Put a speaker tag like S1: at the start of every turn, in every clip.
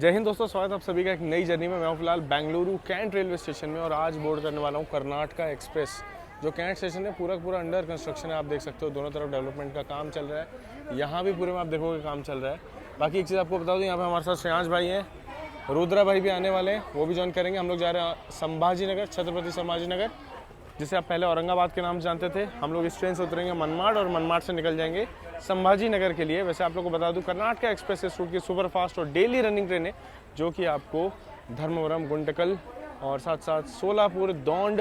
S1: जय हिंद दोस्तों, स्वागत है आप सभी का एक नई जर्नी में। मैं हूं फिलहाल बेंगलुरु कैंट रेलवे स्टेशन में और आज बोर्ड करने वाला हूं कर्नाटका एक्सप्रेस। जो कैंट स्टेशन है पूरा अंडर कंस्ट्रक्शन है। आप देख सकते हो दोनों तरफ डेवलपमेंट का काम चल रहा है। यहाँ भी पूरे में आप देखोगे काम चल रहा है। बाकी एक चीज़ आपको बता दूँ, यहाँ पे हमारे साथ श्रेयांश भाई हैं, रुद्रा भाई भी आने वाले हैं, वो भी ज्वाइन करेंगे। हम लोग जा रहे हैं संभाजी नगर, छत्रपति संभाजी नगर, जिसे आप पहले औरंगाबाद के नाम से जानते थे। हम लोग इस ट्रेन से उतरेंगे मनमाड़ और मनमाड़ से निकल जाएंगे संभाजी नगर के लिए। वैसे आप लोग को बता दूं, कर्नाटका एक्सप्रेस इस रूट की सुपर फास्ट और डेली रनिंग ट्रेन है, जो कि आपको धर्मवरम, गुंटकल और साथ साथ सोलापुर, दौंड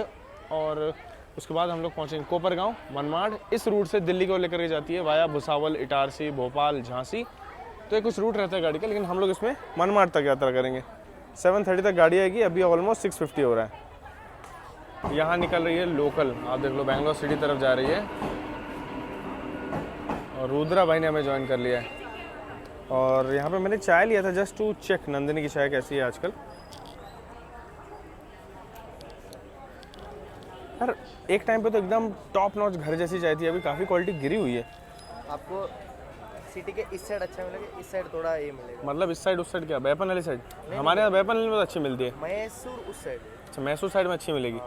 S1: और उसके बाद हम लोग पहुँचेंगे कोपरगांव, मनमाड़। इस रूट से दिल्ली को लेकर के जाती है वाया भुसावल, इटारसी, भोपाल, झांसी। तो एक कुछ रूट रहता है गाड़ी का, लेकिन हम लोग इसमें मनमाड़ तक यात्रा करेंगे। 7:30 तक गाड़ी आएगी। अभी ऑलमोस्ट 6:50 हो रहा है। यहाँ निकल रही है लोकल, आप देख लो, बैंगलोर सिटी तरफ जा रही है। और रुद्रा भाई ने हमें ज्वाइन कर लिया है। और यहाँ पे मैंने चाय लिया था जस्ट टू चेक नंदिनी की चाय कैसी है आजकल। यार एक टाइम पे तो एकदम टॉप नॉच घर जैसी चाय थी, अभी काफ़ी क्वालिटी गिरी हुई है।
S2: आपको सिटी के इस साइड अच्छा मिलेगा, इस साइड थोड़ा ये मिलेगा।
S1: मतलब इस साइड उस साइड क्या, बैपन वाली साइड? हमारे यहाँ बैपन वाली में बहुत अच्छी मिलती है।
S2: मैसूर उस साइड।
S1: अच्छा, मैसूर साइड में अच्छी मिलेगी।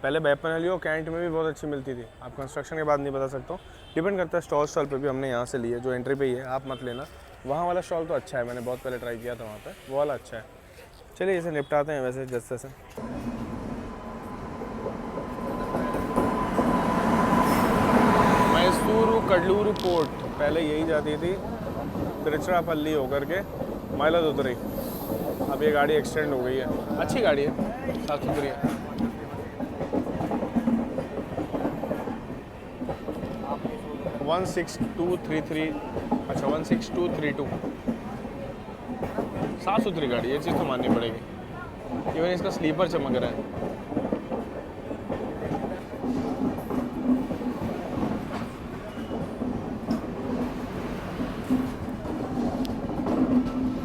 S1: पहले बैपन वाली और कैंट में भी बहुत अच्छी मिलती थी। आप कंस्ट्रक्शन के बाद नहीं बता सकता हूँ, डिपेंड करता है। स्टॉल पे भी हमने यहाँ से लिए, जो एंट्री पे ही है, आप मत लेना। वहाँ वाला स्टॉल तो अच्छा है, मैंने बहुत पहले ट्राई किया था वहाँ पे, वो वाला अच्छा है। चलिए इसे निपटाते हैं वैसे जैसे से। मैसूर कडलूर पोर्ट पहले यही जाती थी, तिरुचिरापल्ली होकर के माइलादुतुरई। अब ये गाड़ी एक्सटेंड हो गई है, अच्छी गाड़ी है, साफ सुथरी है। 16233, अच्छा 16232, साफ सुथरी गाड़ी, ये चीज़ तो माननी पड़ेगी। इवन इसका स्लीपर चमक रहा है।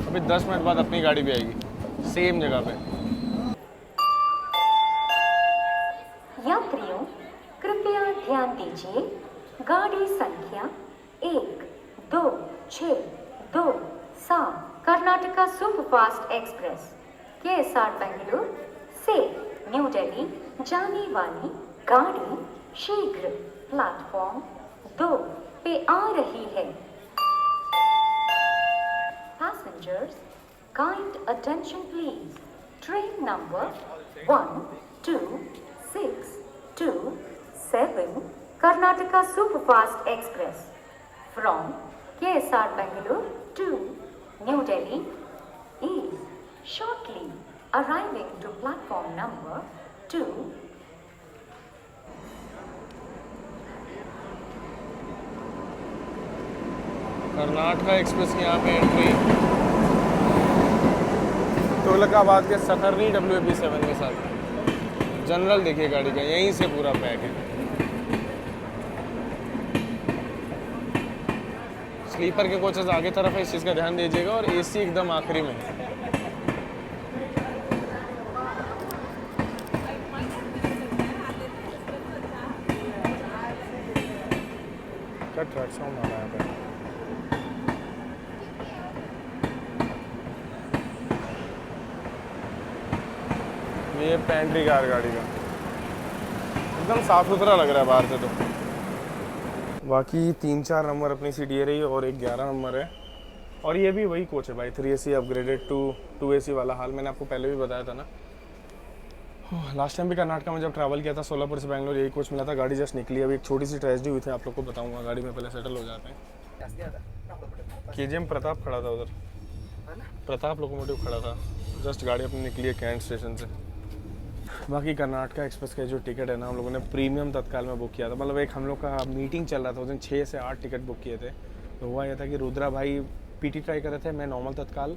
S1: अभी 10 मिनट बाद अपनी गाड़ी भी आएगी सेम जगह पे।
S3: यात्रियों कृपया ध्यान दीजिए, गाड़ी संख्या 1262 Karnataka superfast express KSR Bengaluru से न्यू दिल्ली जाने वाली गाड़ी शीघ्र प्लेटफॉर्म 2 पे आ रही है। Passengers, kind attention please. Train number 1267 Karnataka Superfast Express from KSR Bangalore to New Delhi is shortly arriving to platform number 2.
S1: Karnataka express की यहाँ पे एंट्री तुगलकाबाद के सखरनी WAP7 के साथ। जनरल देखिए गाड़ी का, यहीं से पूरा पैक है। स्लीपर के कोचेस आगे तरफ है, इस चीज़ का ध्यान दीजिएगा। और AC एकदम आखिरी में है। क्या ट्रैक साउंड आ रहा है यहाँ पे? ये पेंट्री कार गाड़ी का एकदम साफ सुथरा लग रहा है बाहर से तो। बाकी 3-4 नंबर अपनी सीट ये रही और एक 11 नंबर है। और ये भी वही कोच है भाई, 3AC अपग्रेडेड टू 2AC वाला। हाल मैंने आपको पहले भी बताया था ना। लास्ट टाइम भी कर्नाटका में जब ट्रैवल किया था सोलापुर से बैंगलोर, यही कोच मिला था। गाड़ी जस्ट निकली। अभी एक छोटी सी ट्रेजेडी हुई थी, आप लोग को बताऊंगा। गाड़ी में पहले सेटल हो जाते हैं। KGM प्रताप खड़ा था उधर, प्रताप लोकोमोटिव खड़ा था। जस्ट गाड़ी अपनी निकली है कैंट स्टेशन से। बाकी कर्नाटका एक्सप्रेस का जो टिकट है ना, हम लोगों ने प्रीमियम तत्काल में बुक किया था। मतलब एक हम लोग का मीटिंग चल रहा था उस दिन, 6 से 8 टिकट बुक किए थे। तो हुआ यह था कि रुद्रा भाई PT ट्राई कर रहे थे, मैं नॉर्मल तत्काल।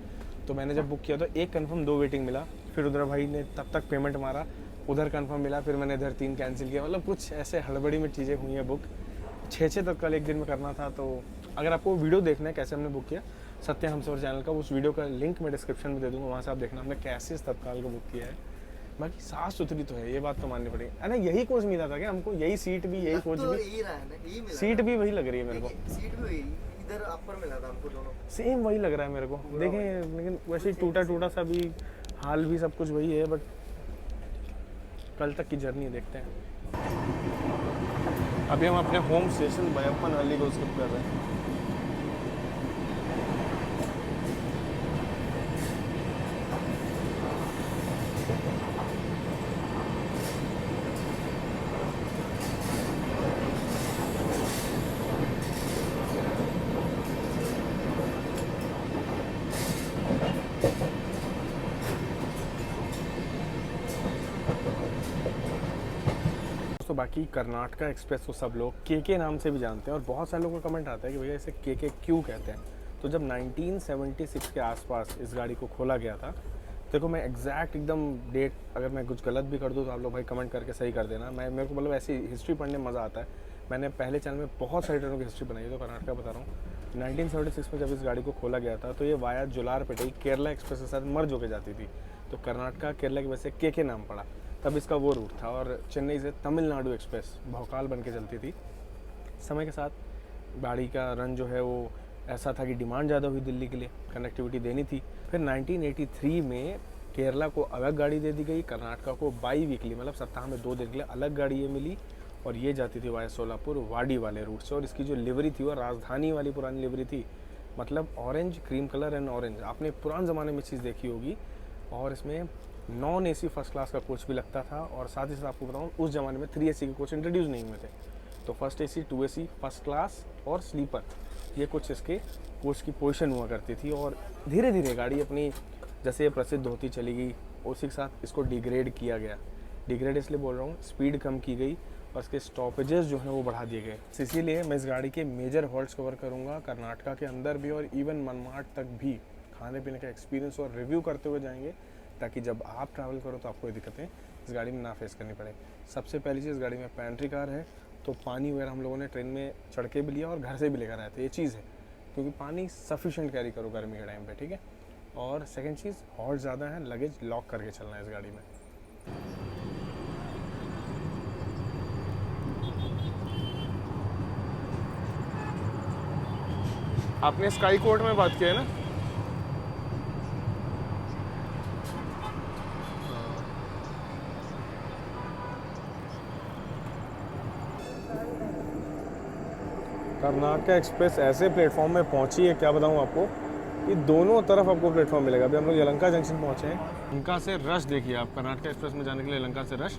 S1: तो मैंने जब बुक किया तो एक कंफर्म 2 वेटिंग मिला। फिर रुद्रा भाई ने तब तक पेमेंट मारा, उधर कंफर्म मिला, फिर मैंने इधर 3 कैंसिल किया। मतलब कुछ ऐसे हड़बड़ी में चीज़ें हुई हैं बुक। 6 तत्काल एक दिन में करना था। तो अगर आपको वीडियो देखना है कैसे हमने बुक किया, सत्य हमसफर चैनल का, उस वीडियो का लिंक मैं डिस्क्रिप्शन में दे दूँगा, वहाँ से आप देखना हमने कैसे इस तत्काल को बुक किया है। बाकी साफ सुथरी तो है, ये बात तो माननी पड़ेगी। है ना, यही कोच मिला था क्या हमको? यही सीट भी, यही कोच भी, सीट भी वही लग रही है मेरे को।
S2: सीट भी वही, इधर अपर मिला था हमको दोनों।
S1: सेम वही लग रहा है मेरे को, देखें, लेकिन वैसे ही टूटा टूटा सा भी हाल भी सब कुछ वही है, बट कल तक की जर्नी देखते हैं। अभी हम अपने होम स्टेशन बयप्पन वैली को स्किप कर रहे हैं। तो बाकी कर्नाटका एक्सप्रेस को सब लोग केके नाम से भी जानते हैं, और बहुत सारे लोगों का कमेंट आता है कि भैया इसे केके क्यों कहते हैं। तो जब 1976 के आसपास इस गाड़ी को खोला गया था, देखो मैं एग्जैक्ट एकदम डेट, अगर मैं कुछ गलत भी कर दूँ तो आप लोग भाई कमेंट करके सही कर देना। मेरे को मतलब ऐसी हिस्ट्री पढ़ने में मज़ा आता है। मैंने पहले चैनल में बहुत सारी ट्रेनों की हिस्ट्री बनाई है, तो कर्नाटका बता रहा हूँ। 1976 में जब इस गाड़ी को खोला गया था तो ये वाया जोलारपेटे केरला एक्सप्रेस के साथ मर्ज होकर जाती थी, तो कर्नाटका केरला की वजह से केके नाम पड़ा। तब इसका वो रूट था, और चेन्नई से तमिलनाडु एक्सप्रेस भोकाल बन के चलती थी। समय के साथ गाड़ी का रन जो है वो ऐसा था कि डिमांड ज़्यादा हुई दिल्ली के लिए, कनेक्टिविटी देनी थी। फिर 1983 में केरला को अलग गाड़ी दे दी गई, कर्नाटका को बाई वीकली मतलब सप्ताह में 2 दिन के लिए अलग गाड़ी ये मिली, और ये जाती थी वाया सोलापुर वाडी वाले रूट से। और इसकी जो लिवरी थी वो राजधानी वाली पुरानी लिवरी थी, मतलब orange, cream colour and orange. आपने पुराने ज़माने में चीज़ देखी होगी। और इसमें नॉन एसी फर्स्ट क्लास का कोच भी लगता था, और साथ ही साथ आपको बताऊँ उस ज़माने में 3 AC के कोच इंट्रोड्यूस नहीं हुए थे। तो first AC, 2 AC, first class और स्लीपर, ये कुछ इसके कोच की पोजीशन हुआ करती थी। और धीरे धीरे गाड़ी अपनी जैसे ये प्रसिद्ध होती चली गई, उसी के साथ इसको डिग्रेड किया गया। डिग्रेड इसलिए बोल रहा हूँ, स्पीड कम की गई और इसके स्टॉपेजेस जो हैं वो बढ़ा दिए गए। इसीलिए मैं इस गाड़ी के मेजर हॉल्ट्स कवर करूँगा कर्नाटका के अंदर भी, और इवन मनमाड तक भी खाने पीने का एक्सपीरियंस और रिव्यू करते हुए जाएंगे, ताकि जब आप ट्रैवल करो तो आपको ये दिक्कतें इस गाड़ी में ना फेस करनी पड़े। सबसे पहली चीज़, गाड़ी में पैंट्री कार है, तो पानी वगैरह हम लोगों ने ट्रेन में चढ़ के भी लिया और घर से भी लेकर आए थे। ये चीज़ है, क्योंकि पानी सफिशेंट कैरी करो गर्मी के टाइम पे, ठीक है। और सेकंड चीज़, हॉल्ट ज़्यादा है, लगेज लॉक करके चलना है इस गाड़ी में। आपने स्काई कोर्ट में बात की है ना? कर्नाटका एक्सप्रेस ऐसे प्लेटफॉर्म में पहुंची है, क्या बताऊं आपको, कि दोनों तरफ आपको प्लेटफॉर्म मिलेगा। अभी हम लोग यलंका जंक्शन पहुंचे हैं। यलंका से रश देखिए आप, कर्नाटका एक्सप्रेस में जाने के लिए यलंका से रश।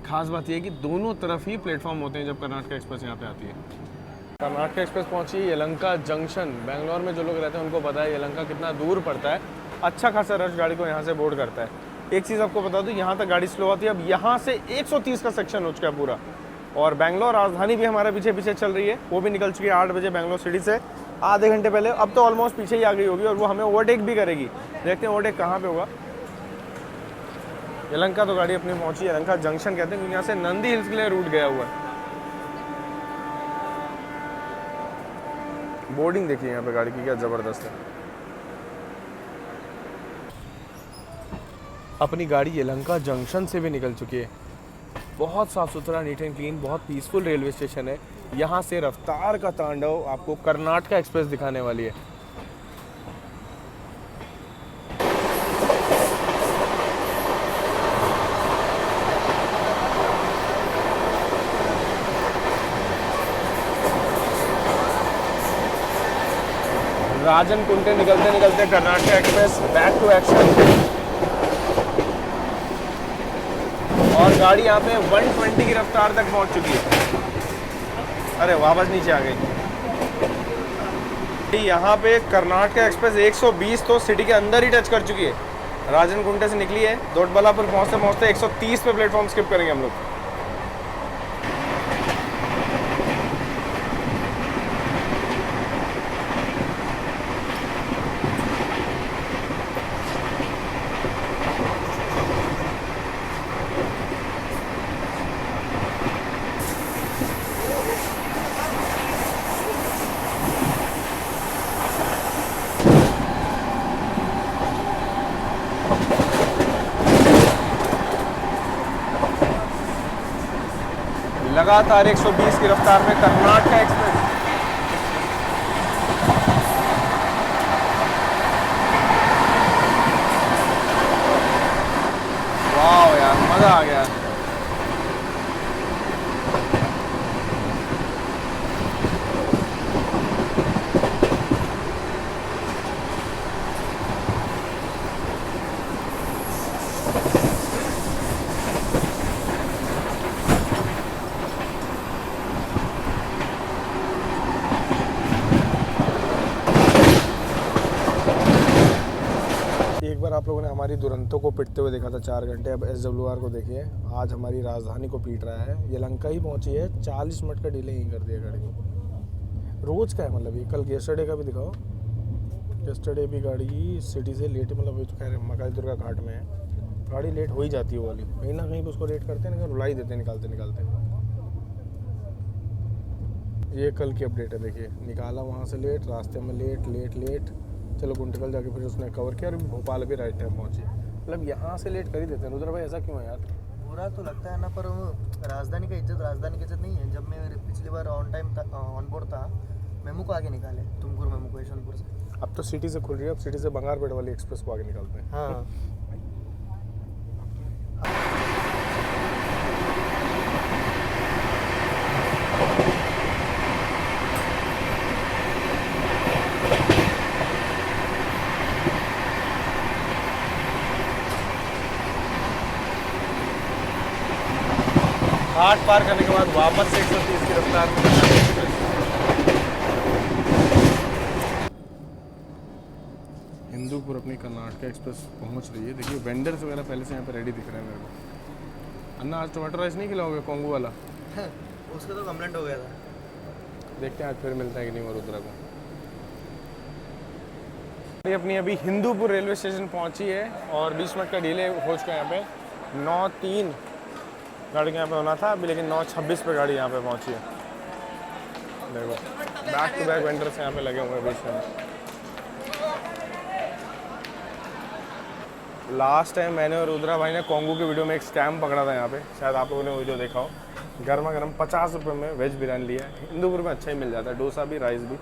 S1: खास बात यह है कि दोनों तरफ ही प्लेटफॉर्म होते हैं जब कर्नाटका एक्सप्रेस यहाँ पे आती है। कर्नाटका एक्सप्रेस पहुंची यलंका जंक्शन। बेंगलोर में जो लोग रहते हैं उनको पता है यलंका कितना दूर पड़ता है। अच्छा खासा रश गाड़ी को यहाँ से बोर्ड करता है। एक चीज़ आपको बता दूँ, यहाँ तक गाड़ी स्लो आती है। अब यहाँ से 130 का सेक्शन हो चुका है पूरा। और बेंगलोर राजधानी भी हमारे पीछे पीछे चल रही है, वो भी निकल चुकी है 8 बजे बेंगलोर सिटी से, आधे घंटे पहले। अब तो ऑलमोस्ट पीछे ही आ गई होगी, और वो हमें ओवरटेक भी करेगी। देखते हैं ओवरटेक कहाँ पे होगा। यलंका तो गाड़ी अपनी पहुंची, यलंका जंक्शन कहते हैं, क्योंकि यहाँ से नंदी हिल्स के लिए रूट गया हुआ है। बोर्डिंग देखिए यहाँ पे गाड़ी की, क्या ज़बरदस्त है। अपनी गाड़ी यलंका जंक्शन से भी निकल चुकी है। बहुत साफ़ सुथरा, नीट एंड क्लीन, बहुत पीसफुल रेलवे स्टेशन है। यहाँ से रफ्तार का तांडव आपको कर्नाटका एक्सप्रेस दिखाने वाली है। राजन कुंटे निकलते निकलते Karnataka express back to action, और गाड़ी यहाँ पे 120 की रफ्तार तक पहुँच चुकी है। अरे वापस नीचे आ गई। यहाँ पे कर्नाटका एक्सप्रेस 120 तो सिटी के अंदर ही टच कर चुकी है। राजन कुंटे से निकली है, दोडबलापुर पहुँचते पहुँचते 130 पे प्लेटफॉर्म स्किप करेंगे हम लोग। लगातार 120 की रफ्तार में कर्नाटका एक्सप्रेस मज़ा आ गया। एक बार आप लोगों ने हमारी दुरंतो को पिटते हुए देखा था 4 घंटे, अब SWR को देखिए आज हमारी राजधानी को पीट रहा है। ये लंका ही पहुंची है, 40 मिनट का डिले ही कर दिया गाड़ी को। रोज़ का है मतलब ये। कल येस्टरडे का भी दिखाओ, येस्टरडे भी गाड़ी सिटी से लेट, मतलब ये तो खैर मकाई दुर्गा घाट में है, गाड़ी लेट हो ही जाती है वो वाली, कहीं ना कहीं पे उसको लेट करते हैं ना, रुला ही देते हैं निकालते निकालते। ये कल की अपडेट है, देखिए निकाला वहाँ से लेट, रास्ते में लेट लेट लेट, चलो गुंटकल जाके फिर उसने कवर किया और भोपाल भी राइट टाइम पहुंची। मतलब यहाँ से लेट कर ही देते हैं। रुद्र भाई ऐसा क्यों है यार?
S2: बुरा तो लगता है ना, पर वो राजधानी की इज्जत नहीं है। जब मैं पिछली बार ऑन टाइम ऑन बोर्ड था, मेमू को आगे निकाले, तुमकुर मेमू को यशवंतपुर से।
S1: अब तो सिटी से खुल रही है, अब सिटी से बंगारपेट वाली एक्सप्रेस को आगे निकालते हैं।
S2: हाँ
S1: घाट पार करने के बाद वापस से 130 की रफ्तार में हिंदूपुर अपनी कर्नाटक एक्सप्रेस पहुंच रही है। देखिए वेंडर्स वगैरह पहले से यहाँ पे रेडी दिख रहे हैं मेरे को। अन्ना आज टोमेटो राइस नहीं खिलाओगे कोंगू वाला?
S2: उसका तो कंप्लेंट हो गया था।
S1: देखते हैं आज फिर मिलता है कि नहीं वडोदरा को। ये अपनी अभी हिंदूपुर रेलवे स्टेशन पहुंची है और 20 मिनट का डिले हो चुका है यहाँ पे। 9:03 गाड़ी यहाँ पे होना था अभी, लेकिन 9:26 पे गाड़ी यहाँ पे पहुंची है। देखो बैक टू बैक वेंडर्स यहाँ पे लगे हुए हैं बीच में। लास्ट टाइम मैंने और रुद्रा भाई ने कोंगू की वीडियो में एक स्कैम पकड़ा था यहाँ पे, शायद आप लोगों ने वीडियो देखा हो। गर्मा गर्म 50 रुपये में वेज बिरयानी लिया है। हिंदूपुर में अच्छा ही मिल जाता है, डोसा भी राइस भी।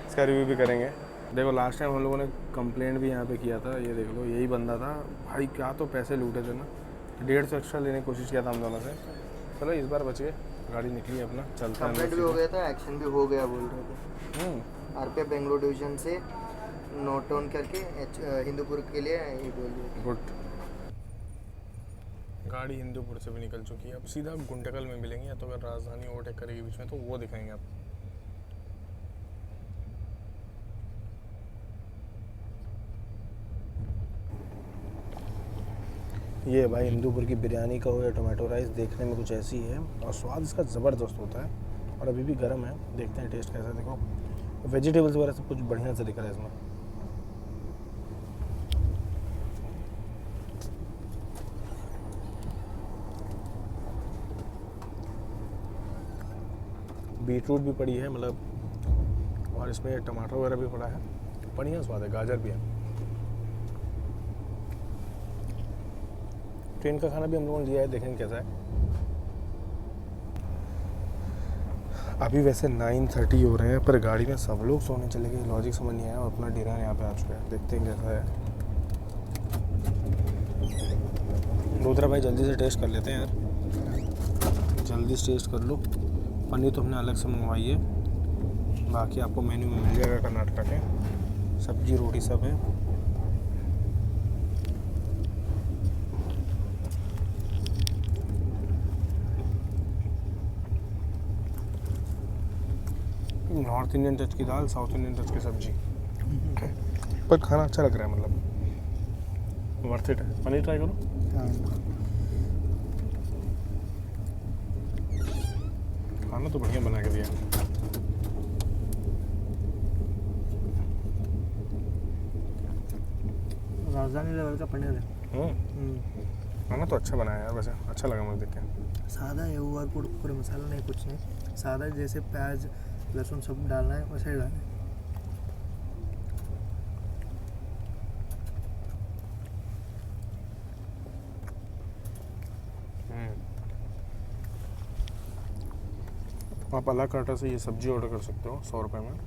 S1: इसका रिव्यू भी करेंगे। देखो लास्ट टाइम हम लोगों ने कंप्लेंट भी यहाँ पे किया था, ये देख लो यही बंदा था भाई, क्या तो पैसे लूटे थे ना। 150 एक्स्ट्रा लेने की कोशिश किया था हम दोनों से। चलो इस बार बच गए, गाड़ी निकली अपना, चलता है।
S2: कंप्लेंट भी हो गया था, एक्शन भी हो गया बोल रहे थे। RPF बेंगलोर डिवीजन से नोट डाउन करके हिंदूपुर के लिए ये बोल दिया।
S1: गुड। गाड़ी हिंदूपुर से भी निकल चुकी है, अब सीधा गुंटकल में मिलेंगे, या तो अगर राजधानी ओवरटेक करेगी बीच में तो वो दिखाएंगे आप। ये भाई हिंदूपुर की बिरयानी का हो या टोमेटो राइस, देखने में कुछ ऐसी है और स्वाद इसका ज़बरदस्त होता है और अभी भी गर्म है। देखते हैं टेस्ट कैसा है। देखो वेजिटेबल्स वगैरह सब कुछ बढ़िया से दिख रहा है इसमें। बीटरूट भी पड़ी है मतलब, और इसमें टमाटर वगैरह भी पड़ा है, बढ़िया स्वाद है। गाजर भी है। ट्रेन का खाना भी हम लोगों ने लिया है, देखेंगे कैसा है। अभी वैसे 9:30 हो रहे हैं पर गाड़ी में सब लोग सोने चले गए, लॉजिक समझ नहीं आया और अपना डिनर यहाँ पे आ चुका है। देखते हैं कैसा है। रुद्रा भाई जल्दी से टेस्ट कर लेते हैं यार, जल्दी से टेस्ट कर लो। पनीर तो हमने अलग से मंगवाई है, बाकी आपको मेन्यू में मिल जाएगा कर्नाटका के। सब्जी रोटी सब है। नॉर्थ इंडियन टच की दाल, साउथ इंडियन टच की सब्जी, पर खाना अच्छा लग रहा है, मतलब वर्थ इट है। पनीर ट्राई करो। खाना तो बढ़िया बना के दिया।
S2: राजधानी लेवल का पनीर है।
S1: खाना तो अच्छा बनाया यार, वैसे अच्छा लगा मुझे देख के।
S2: सादा है वो, और पूरा मसाला नहीं, कुछ नहीं, सादा है। जैसे प्याज लहसुन सब डालना है वैसे ही डालना है।
S1: आप अलग काटा से ये सब्जी ऑर्डर कर सकते हो 100 रुपये में,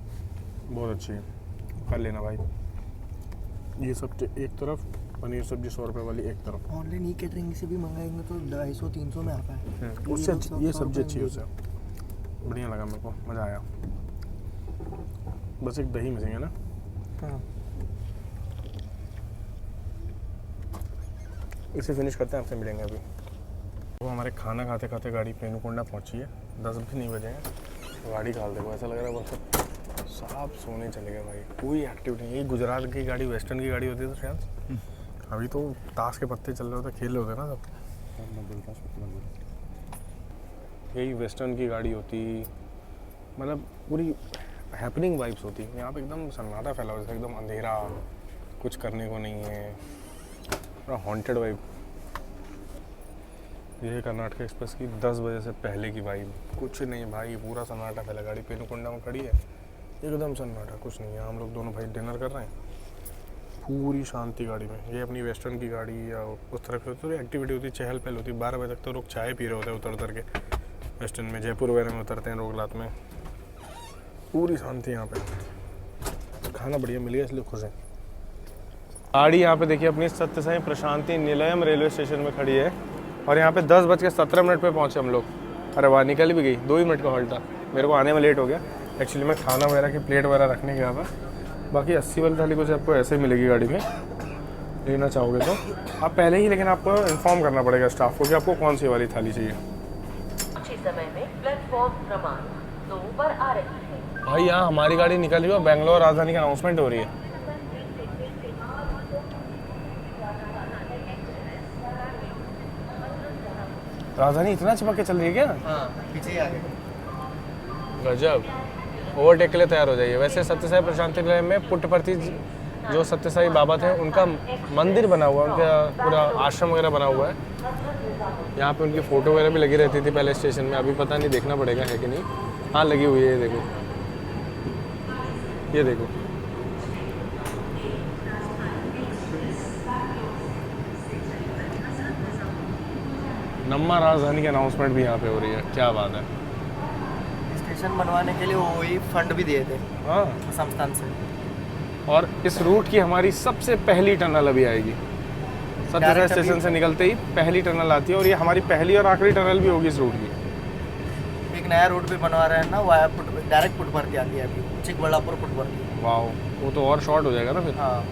S1: बहुत अच्छी है, कर लेना भाई। ये सब एक तरफ पनीर सब्जी 100 रुपये वाली एक तरफ।
S2: ऑनलाइन ई कैटरिंग से भी मंगाएंगे तो 250-300 में आता है।
S1: उससे
S2: लोग
S1: ये
S2: 100
S1: सब्जी
S2: रुपए
S1: अच्छी है उससे, बढ़िया लगा मेरे को, मज़ा आया। बस एक दही मिसेंगे ना।
S2: हाँ
S1: इसे फिनिश करते हैं, आपसे मिलेंगे अभी। वो हमारे खाना खाते खाते गाड़ी पेनुकोंडा पहुंची है, 10 भी नहीं बजे हैं। गाड़ी खाल देखो, ऐसा लग रहा है बस साफ सोने चले गए भाई, कोई एक्टिविटी नहीं। ये गुजरात की गाड़ी, वेस्टर्न की गाड़ी होती है तो शायद अभी तो ताश के पत्ते चल रहे होते, खेल रहे होते ना सब। यही वेस्टर्न की गाड़ी होती, मतलब पूरी हैपनिंग वाइब्स होती। यहाँ पे एकदम सन्नाटा फैला हुआ है, एकदम अंधेरा, कुछ करने को नहीं है, पूरा हॉन्टेड वाइब। ये है कर्नाटक एक्सप्रेस की 10 बजे से पहले की वाइब। कुछ नहीं भाई, पूरा सन्नाटा फैला, गाड़ी पेनुकोंडा में खड़ी है, एकदम सन्नाटा, कुछ नहीं है। हम लोग दोनों भाई डिनर कर रहे हैं, पूरी शांति गाड़ी में। ये अपनी वेस्टर्न की गाड़ी या उस तरह की तो एक्टिविटी होती, चहल पहल होती। 12 बजे तक तो लोग चाय पी रहे होते हैं उतर के। वेस्टर्न में जयपुर वगैरह में उतरते हैं लोग रात में, पूरी शांति यहाँ पे। खाना बढ़िया मिल गया इसलिए खुश है। गाड़ी यहाँ पे देखिए अपनी सत्य साई प्रशांति निलयम रेलवे स्टेशन में खड़ी है और यहाँ पे 10:17 पे पहुँचे हम लोग। अरे वाह, निकल भी गई, 2 ही मिनट का हॉल्ट था। मेरे को आने में लेट हो गया एक्चुअली। मैं खाना वगैरह की प्लेट वगैरह रखने गया था। बाकी 80 वाली थाली कुछ आपको ऐसे ही मिलेगी गाड़ी में, लेना चाहोगे तो आप पहले ही, लेकिन आपको इन्फॉर्म करना पड़ेगा स्टाफ को कि आपको कौन सी वाली थाली चाहिए।
S3: कुछ ही समय में प्लेटफॉर्म क्रमांक 2 पर आ रही है।
S1: भाई यहाँ हमारी गाड़ी निकल रही है और बेंगलोर राजधानी की अनाउंसमेंट हो रही है। राजधानी इतना चिपक के चल रही है क्या?
S2: हाँ पीछे ही आ गए।
S1: गजब, ओवरटेक के लिए तैयार हो जाइए। वैसे सत्य साई प्रशांति निलयम में पुट्टपर्ती जो सत्य साई बाबा थे उनका मंदिर बना हुआ है, उनका पूरा आश्रम वगैरह बना हुआ है। यहाँ पे उनकी फ़ोटो वगैरह भी लगी रहती थी पहले स्टेशन में, अभी पता नहीं, देखना पड़ेगा है कि नहीं। हाँ लगी हुई है, ये देखो, ये देखो। नम्मा राजधानी की अनाउंसमेंट भी यहाँ पे हो रही है, क्या बात है।
S2: स्टेशन बनवाने के लिए वही फंड भी दिए थे
S1: हाँ,
S2: संस्थान से।
S1: और इस रूट की हमारी सबसे पहली टनल अभी आएगी। सत्य साई
S2: Direct
S1: स्टेशन से निकलते ही पहली टनल आती है और ये हमारी पहली और आखिरी टनल भी होगी इस रूट की।
S2: एक नया रोड भी बनवा रहे हैं ना, वाया डायरेक्ट पुट्टपर्थी आती है अभी, चिकबल्लापुर पुट्टपर्थी।
S1: वाह, वो तो और शॉर्ट हो जाएगा ना फिर।
S2: हाँ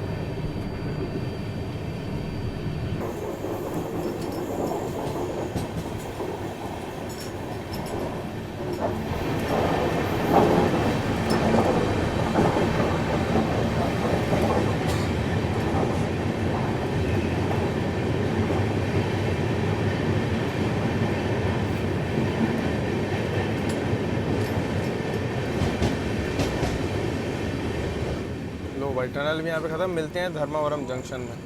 S1: लो भाई, टनल भी यहाँ पे खत्म। मिलते हैं धर्मावरम जंक्शन में।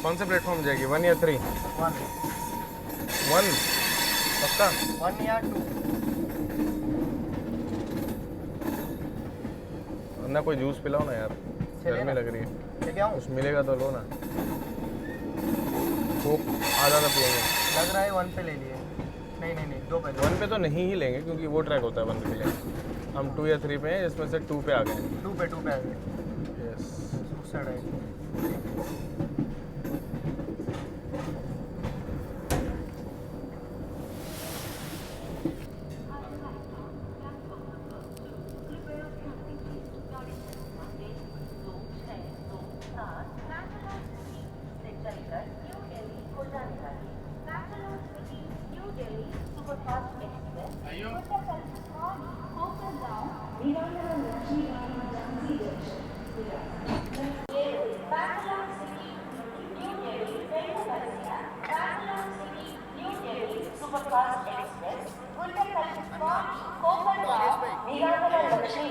S1: कौन से प्लेटफॉर्म जाएगी, 1 या 3? 1 पक्का?
S2: 1 या 2।
S1: ना कोई जूस पिलाओ ना यार, गर्मी लग रही है।
S2: लेके आऊँ?
S1: कुछ मिलेगा तो लो ना, कोक आधा तो पिएंगे।
S2: लग रहा है 1 पे ले लिए। नहीं 2 पे।
S1: 1 पे तो नहीं ही लेंगे क्योंकि वो ट्रैक होता है 1 के लिए। हम 2 या 3 पे हैं, इसमें से 2 पे आ गए।
S2: 2 पे आ गए।
S1: यस।
S2: उस साइड है।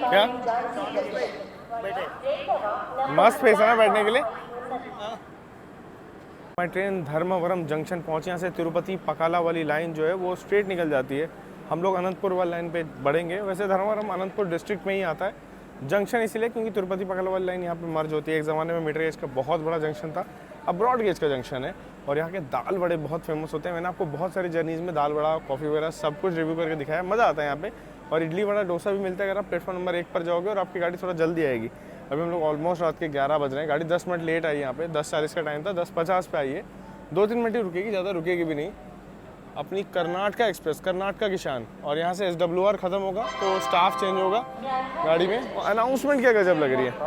S1: क्या मस्त स्पेस है ना बैठने के लिए। हमारी ट्रेन धर्मावरम जंक्शन पहुंचे। यहाँ से तिरुपति पकाला वाली लाइन जो है वो स्ट्रेट निकल जाती है। हम लोग अनंतपुर वाली लाइन पे बढ़ेंगे। वैसे धर्मावरम अनंतपुर डिस्ट्रिक्ट में ही आता है जंक्शन, इसलिए क्योंकि तिरुपति पकाला वाली लाइन यहाँ पे मर्ज होती है। एक ज़माने में मीटर गेज का बहुत बड़ा जंक्शन था, अब ब्रॉड गेज का जंक्शन है। और यहाँ के दाल बड़े बहुत फेमस होते हैं। मैंने आपको बहुत सारी जर्नीज़ में दाल बड़ा, कॉफ़ी वगैरह सब कुछ रिव्यू करके दिखाया, मज़ा आता है यहाँ पे। और इडली वड़ा डोसा भी मिलता है अगर आप प्लेटफॉर्म नंबर 1 पर जाओगे और आपकी गाड़ी थोड़ा जल्दी आएगी। अभी हम लोग ऑलमोस्ट रात के 11 बज रहे हैं। गाड़ी 10 मिनट लेट आई यहाँ पे, 10:40 का टाइम था, 10:50 पे आई है। 2-3 मिनट ही रुकेगी, ज़्यादा रुकेगी भी नहीं। अपनी कर्नाटका एक्सप्रेस, कर्नाटका की शान। और यहाँ से SWR ख़त्म होगा तो स्टाफ चेंज होगा गाड़ी में। और अनाउंसमेंट क्या गजब लग रही है।
S3: 2,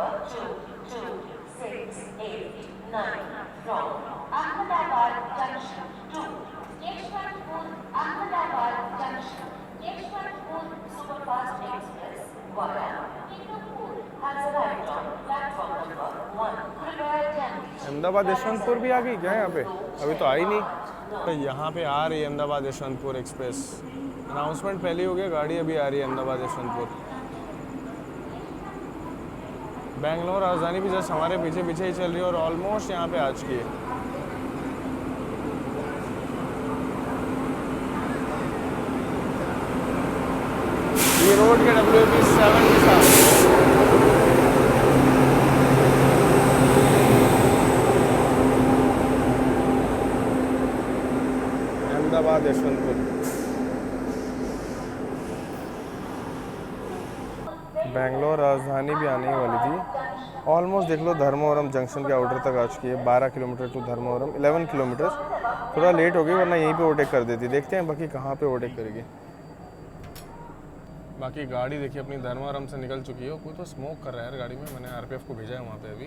S3: 6, 8, 9 from Ahmedabad Junction to Yeshwanthpur Ahmedabad Junction. Yeshwanthpur Superfast Express via Hindupur has arrived on platform number 1. Prepare attention.
S1: Ahmedabad Yesvantpur भी आ गई क्या यहाँ पे? अभी तो आई नहीं। तो यहाँ पे आ रही है अहमदाबाद यशवंतपुर एक्सप्रेस। अनाउंसमेंट पहले हो गया, गाड़ी अभी आ रही है अहमदाबाद यशवंतपुर। बेंगलोर राजधानी भी जस्ट हमारे पीछे पीछे ही चल रही है और ऑलमोस्ट यहाँ पे आ चुकी है। ये रोड के WP7 के साथ अहमदाबाद यशवंतपुर। बेंगलोर राजधानी भी आने ही वाली थी। ऑलमोस्ट देख लो धर्मवरम जंक्शन के आउटर तक आ चुकी है। 12 किलोमीटर टू धर्मवरम, 11 किलोमीटर। थोड़ा लेट हो गई वरना यहीं पे ओवरटेक कर देती। देखते हैं बाकी कहाँ पे ओवरटेक करेगी। बाकी गाड़ी देखिए अपनी धर्मवरम से निकल चुकी है। कोई तो स्मोक कर रहा है यार गाड़ी में। मैंने RPF को भेजा है वहाँ पे अभी।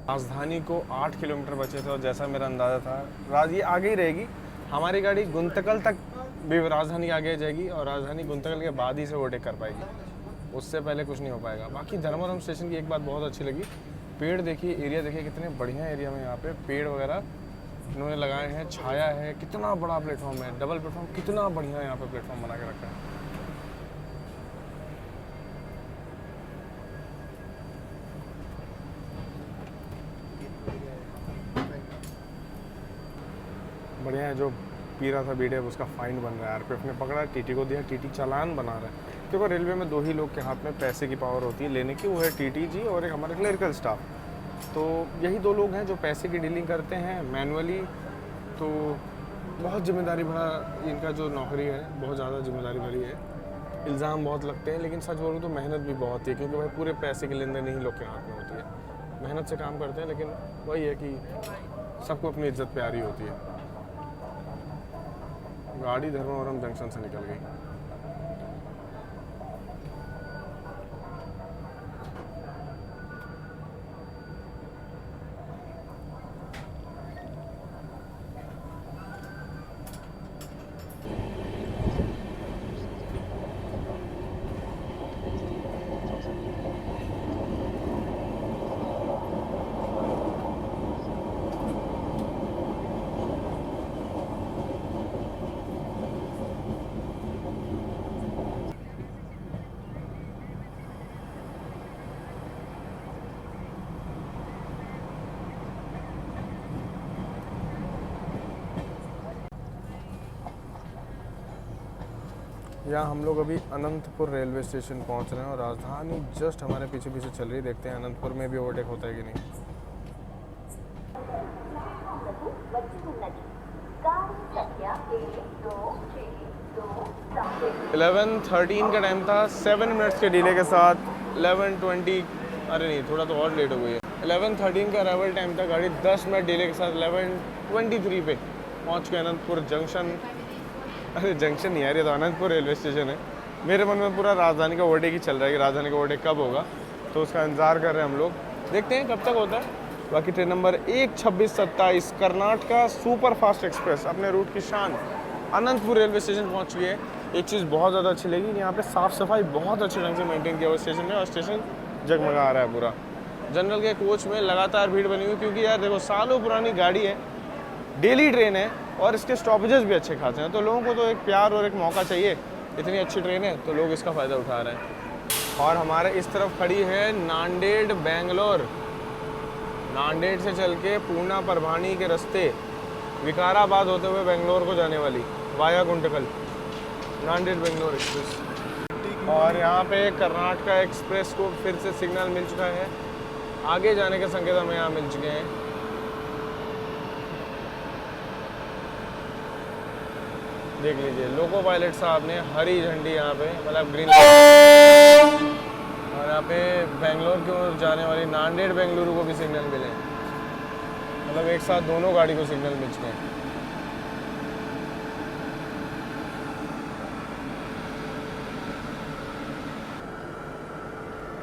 S1: राजधानी को 8 किलोमीटर बचे थे और जैसा मेरा अंदाज़ा था ये आगे ही रहेगी। हमारी गाड़ी गुंतकल तक भी राजधानी आगे जाएगी और राजधानी गुंतकल के बाद ही से ओवरटेक कर पाएगी। उससे पहले कुछ नहीं हो पाएगा। बाकी धर्मवरम स्टेशन की एक बात बहुत अच्छी लगी, पेड़ देखिए, एरिया देखिए, कितने बढ़िया एरिया में यहाँ पे पेड़ वगैरह इन्होंने लगाए हैं, छाया है। कितना बड़ा प्लेटफॉर्म है, डबल प्लेटफॉर्म, कितना बढ़िया यहाँ पे प्लेटफॉर्म बना के रखा है। बढ़िया है। जो पी रहा था बीड़े उसका फाइन बन रहा है। RPF ने पकड़ा, TT को दिया, TT चालान बना रहा है। देखो रेलवे में 2 ही लोग के हाथ में पैसे की पावर होती है लेने की, वो है TT जी और एक हमारे क्लरिकल स्टाफ। तो यही 2 लोग हैं जो पैसे की डीलिंग करते हैं मैनुअली। तो बहुत जिम्मेदारी भरा इनका जो नौकरी है, बहुत ज़्यादा जिम्मेदारी भरी है। इल्ज़ाम बहुत लगते हैं लेकिन सच बोलूँ तो मेहनत भी बहुत है, क्योंकि भाई पूरे पैसे की लेन देन ही लोग के हाथ में होती है। मेहनत से काम करते हैं लेकिन वही है कि सबको अपनी इज्जत प्यारी होती है। गाड़ी धर्मवरम जंक्शन से निकल गई। यहाँ हम लोग अभी अनंतपुर रेलवे स्टेशन पहुँच रहे हैं और राजधानी जस्ट हमारे पीछे पीछे चल रही है। देखते हैं अनंतपुर में भी ओवरटेक होता है कि नहीं। 11:13 का टाइम था, 7 मिनट्स के डिले के साथ 11:20, अरे नहीं थोड़ा तो और लेट हो गई है। 11:13 का अराइवल टाइम था, गाड़ी 10 मिनट डिले के साथ 11:23 पे पहुँच के अनंतपुर जंक्शन। अरे जंक्शन नहीं यार, ये तो अनंतपुर रेलवे स्टेशन है। मेरे मन में पूरा राजधानी का ओवरटेक ही चल रहा है कि राजधानी का ओवरटेक कब होगा, तो उसका इंतज़ार कर रहे हैं हम लोग। देखते हैं कब तक होता है। बाकी train number 12627 Karnataka super fast express अपने रूट की शान अनंतपुर रेलवे स्टेशन पहुंच गई है। एक चीज़ बहुत ज़्यादा अच्छी लगी, यहाँ पे साफ़ सफाई बहुत अच्छे ढंग से मेंटेन किया हुआ स्टेशन में और स्टेशन जगमगा रहा है पूरा। जनरल के कोच में लगातार भीड़ बनी हुई, क्योंकि यार देखो सालों पुरानी गाड़ी है, डेली ट्रेन है और इसके स्टॉपेजेस भी अच्छे खासे हैं। तो लोगों को तो एक प्यार और एक मौका चाहिए। इतनी अच्छी ट्रेन है तो लोग इसका फ़ायदा उठा रहे हैं। और हमारे इस तरफ खड़ी है नांदेड़ बेंगलोर। नांदेड़ से चल के पूना परभानी के रास्ते विकाराबाद होते हुए बेंगलोर को जाने वाली वाया गुंटकल नांदेड़ बेंगलोर एक्सप्रेस। और यहाँ पे कर्नाटका एक्सप्रेस को फिर से सिग्नल मिल चुका है, आगे जाने के संकेत हमें यहाँ मिल चुके हैं। देख लीजिए लोको पायलट साहब ने हरी झंडी यहाँ पे, मतलब ग्रीन, और यहाँ पे बेंगलोर की ओर जाने वाली नांदेड़ बेंगलुरु को भी सिग्नल मिले, मतलब एक साथ दोनों गाड़ी को सिग्नल मिल चुके हैं।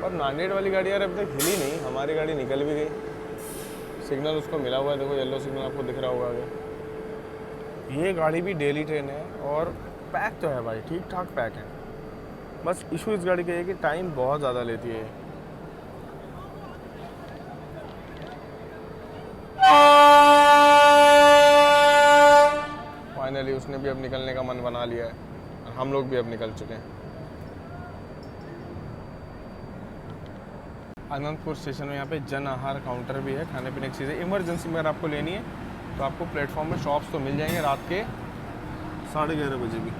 S1: पर नांदेड़ वाली गाड़ी यार अभी तक हिली नहीं, हमारी गाड़ी निकल भी गई, सिग्नल उसको मिला हुआ है, देखो येलो सिग्नल आपको दिख रहा होगा आगे। ये गाड़ी भी डेली ट्रेन है और पैक तो है भाई, ठीक ठाक पैक है। बस इशू इस गाड़ी का है कि टाइम बहुत ज़्यादा लेती है। फाइनली उसने भी अब निकलने का मन बना लिया है और हम लोग भी अब निकल चुके हैं। अनंतपुर स्टेशन में यहाँ पे जन आहार काउंटर भी है, खाने पीने की चीज़ें इमरजेंसी में अगर आपको लेनी है तो आपको प्लेटफॉर्म में शॉप्स तो मिल जाएंगे रात के 11:30 बजे भी।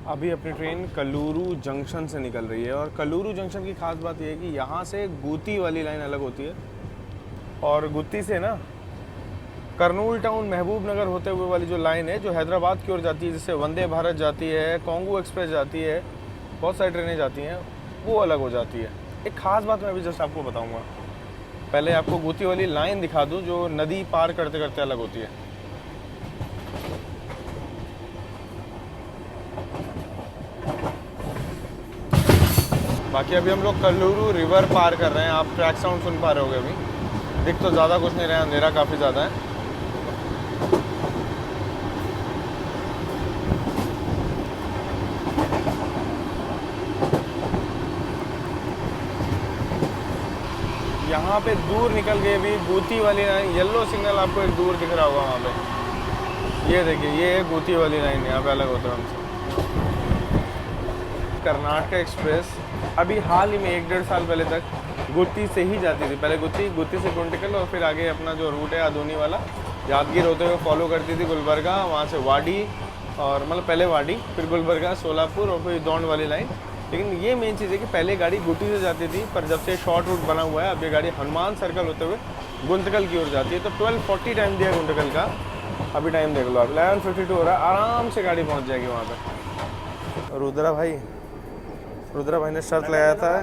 S1: अभी अपनी ट्रेन कल्लूरू जंक्शन से निकल रही है और कल्लूरू जंक्शन की खास बात यह है कि यहाँ से गुत्ती वाली लाइन अलग होती है और गुत्ती से ना कर्नूल टाउन महबूब नगर होते हुए वाली जो लाइन है जो हैदराबाद की ओर जाती है, जिससे वंदे भारत जाती है, कोंगू एक्सप्रेस जाती है, बहुत सारी ट्रेनें जाती हैं, वो अलग हो जाती है। एक ख़ास बात मैं अभी जस्ट आपको बताऊँगा, पहले आपको गुत्ती वाली लाइन दिखा दूँ जो नदी पार करते करते अलग होती है। बाकी अभी हम लोग कल्लूरू रिवर पार कर रहे हैं, आप ट्रैक साउंड सुन पा रहे होगे। अभी दिख तो ज़्यादा कुछ नहीं रहा, अंधेरा काफ़ी ज़्यादा है। यहाँ पे दूर निकल गए अभी गुत्ती वाली लाइन, येलो सिग्नल आपको एक दूर दिख रहा होगा वहाँ पे, ये देखिए ये है गुत्ती वाली लाइन, यहाँ पे अलग होता है हमसे। कर्नाटक एक्सप्रेस अभी हाल ही में 1-1.5 साल पहले तक गुत्ती से ही जाती थी, पहले गुत्ती से गुंटकल और फिर आगे अपना जो रूट है अदोनी वाला यादगीर होते हुए फॉलो करती थी गुलबर्गा, वहाँ से वाडी और मतलब पहले वाडी फिर गुलबर्गा सोलापुर और फिर दौंड वाली लाइन। लेकिन ये मेन चीज़ है कि पहले गाड़ी गुत्ती से जाती थी, पर जब से शॉर्ट रूट बना हुआ है अब ये गाड़ी हनुमान सर्कल होते हुए गुंतकल की ओर जाती है। तो 12:40 टाइम दिया गुंतकल का, अभी टाइम देख लो आप 11:52 हो रहा है, आराम से गाड़ी पहुँच जाएगी वहाँ पर। रुद्रा भाई ने शर्त लगाया था,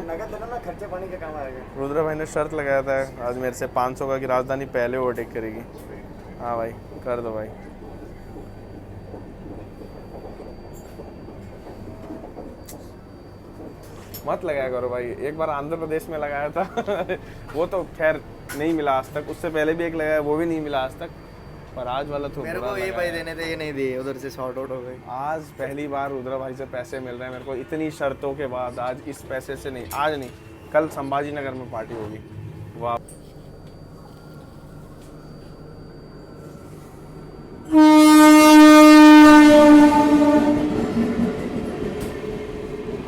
S2: खर्चे पानी का काम आएगा।
S1: रुद्रा भाई ने शर्त लगाया था आज मेरे से 500 का कि राजधानी पहले ओवरटेक करेगी। हाँ भाई कर दो भाई। मत लगाया करो भाई, एक बार आंध्र प्रदेश में लगाया था वो तो खैर नहीं मिला आज तक, उससे पहले भी एक लगाया वो भी नहीं मिला आज तक, पर आज वाला तो
S2: मेरे को ये भाई देने थे, ये नहीं दिए, उधर से शॉर्ट आउट हो गए।
S1: आज पहली बार रुद्रा भाई से पैसे मिल रहे हैं मेरे को इतनी शर्तों के बाद। आज इस पैसे से नहीं, आज नहीं, कल संभाजी नगर में पार्टी होगी। वाह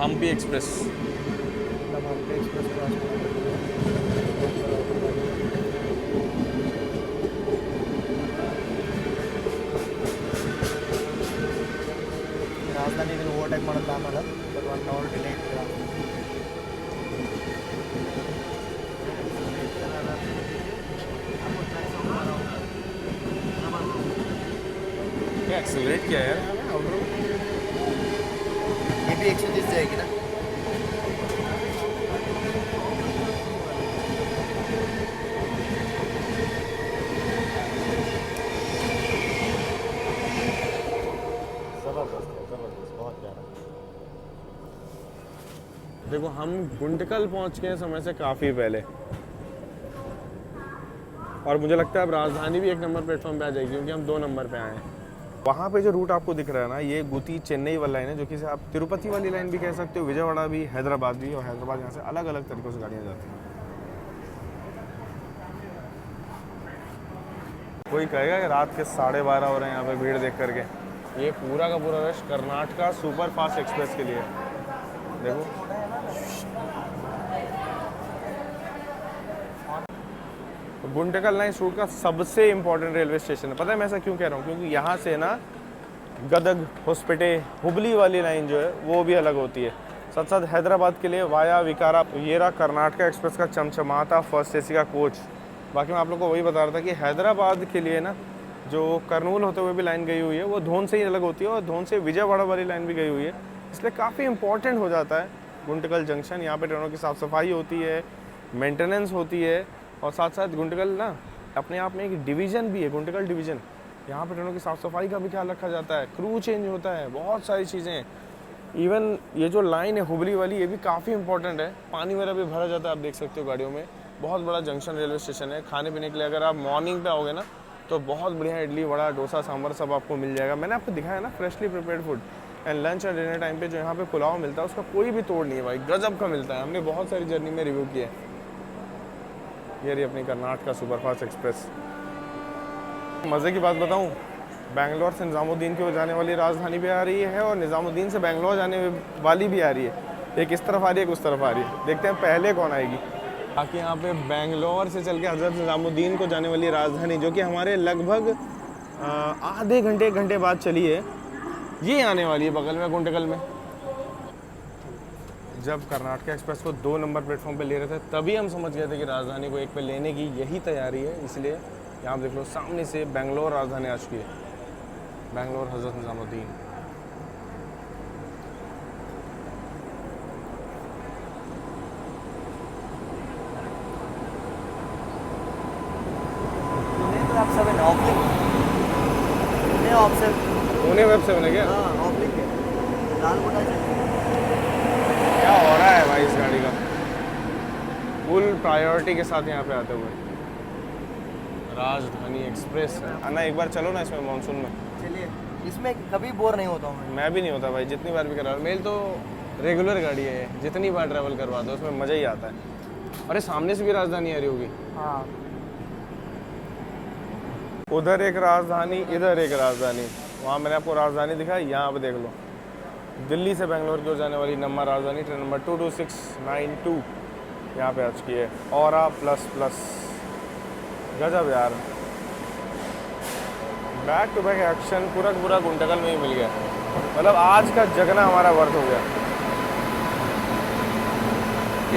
S1: हम्पी एक्सप्रेस
S2: ರಾಜಧಾನಿ ಇದನ್ನು ಓವರ್ಟೇಕ್ ಮಾಡೋದು ಆಮೇಲೆ 1 ಅವರ್ ಡಿಲೇ ಇತ್ತು।
S1: क्या एक्सेलरेट किया यार,
S2: ये भी 130 जाएगी ना।
S1: देखो हम गुंटकल पहुंच गए समय से काफ़ी पहले और मुझे लगता है अब राजधानी भी 1 नंबर प्लेटफॉर्म पे आ जाएगी क्योंकि हम 2 नंबर पे आए हैं। वहाँ पे जो रूट आपको दिख रहा है ना, ये गुत्ती चेन्नई वाली लाइन है, जो कि आप तिरुपति वाली लाइन भी कह सकते हो, विजयवाड़ा भी, हैदराबाद भी, और हैदराबाद यहाँ से अलग अलग तरीक़ों से गाड़ियाँ जाती हैं। कोई कहेगा कि रात के 12:30 हो रहे हैं यहाँ पे भीड़ देख करके। ये पूरा का पूरा rush Karnataka super fast express के लिए है। देखो गुंटकल लाइन रूट का सबसे इम्पोर्टेंट रेलवे स्टेशन है। पता है मैं ऐसा क्यों कह रहा हूँ? क्योंकि यहाँ से ना गदग, होस्पेटे, हुबली वाली लाइन जो है वो भी अलग होती है। साथ साथ हैदराबाद के लिए वाया विकारा। ये रहा कर्नाटका एक्सप्रेस का चमचमाता फर्स्ट एसी का कोच। बाकी मैं आप लोग को वही बता रहा था कि हैदराबाद के लिए ना जो कर्नूल होते हुए भी लाइन गई हुई है वो धोन से ही अलग होती है, और धोन से विजयवाड़ा वाली लाइन भी गई हुई है। इसलिए काफ़ी इंपॉर्टेंट हो जाता है गुंटकल जंक्शन। यहाँ पे ट्रेनों की साफ़ सफाई होती है, मेंटेनेंस होती है, और साथ साथ गुंटकल ना अपने आप में एक डिवीज़न भी है, गुंटकल डिवीज़न। यहाँ पे ट्रेनों की साफ़ सफाई का भी ख्याल रखा जाता है, क्रू चेंज होता है, बहुत सारी चीज़ें हैं। इवन ये जो लाइन है हुबली वाली, ये भी काफ़ी इंपॉर्टेंट है। पानी वगैरह भी भरा जाता है, आप देख सकते हो गाड़ियों में। बहुत बड़ा जंक्शन रेलवे स्टेशन है। खाने पीने के लिए अगर आप मॉर्निंग पे आओगे ना तो बहुत बढ़िया इडली वड़ा डोसा सांभर सब आपको मिल जाएगा। मैंने आपको दिखाया ना freshly prepared food. And lunch और डिनर टाइम पे जो यहाँ पे पुलाव मिलता है उसका कोई भी तोड़ नहीं है भाई, गजब का मिलता है। हमने बहुत सारी जर्नी में रिव्यू किया है। ये रही अपनी कर्नाटका सुपरफास्ट एक्सप्रेस। मज़े की बात बताऊँ, बेंगलोर से निज़ामुद्दीन की ओर जाने वाली राजधानी भी आ रही है, और निज़ामुद्दीन से बेंगलोर जाने वाली भी आ रही है। एक इस तरफ आ रही है, एक उस तरफ आ रही है। देखते हैं पहले कौन आएगी। बाकी यहाँ पे बेंगलोर से चल के हज़रत निज़ामुद्दीन को जाने वाली राजधानी, जो कि हमारे लगभग आधे घंटे 1 घंटे बाद चली है, ये आने वाली है बगल में गुंटकल में। जब कर्नाटका एक्सप्रेस को 2 नंबर प्लेटफॉर्म पे ले रहे थे तभी हम समझ गए थे कि राजधानी को 1 पे लेने की यही तैयारी है। इसलिए यहाँ देख लो सामने से बेंगलोर राजधानी आ चुकी है, बेंगलोर हज़रत निज़ामुद्दीन। पुणे वेब 7 है क्या? क्या हो रहा है भाई इस गाड़ी का? फुल प्रायोरिटी के साथ यहाँ पे आते हुए राजधानी एक्सप्रेस है। अन्ना एक बार चलो ना इसमें मानसून में।
S2: चलिए, इसमें कभी बोर नहीं होता हूँ
S1: मैं भी नहीं होता भाई, जितनी बार भी करा। मेरी तो रेगुलर गाड़ी है, जितनी बार ट्रैवल करवा दो उसमें मज़ा ही आता है। अरे सामने से भी राजधानी आ रही होगी।
S2: हाँ,
S1: उधर एक राजधानी, इधर एक राजधानी। वहाँ मैंने आपको राजधानी दिखाई, यहाँ पे देख लो दिल्ली से बेंगलोर की ओर जाने वाली नंबर राजधानी ट्रेन नंबर 22692 यहाँ पे आ चुकी है। औरा प्लस प्लस, गजब यार, बैक टू बैक एक्शन पूरा पूरा गुंटकल में ही मिल गया। मतलब आज का जगना हमारा वर्थ हो गया।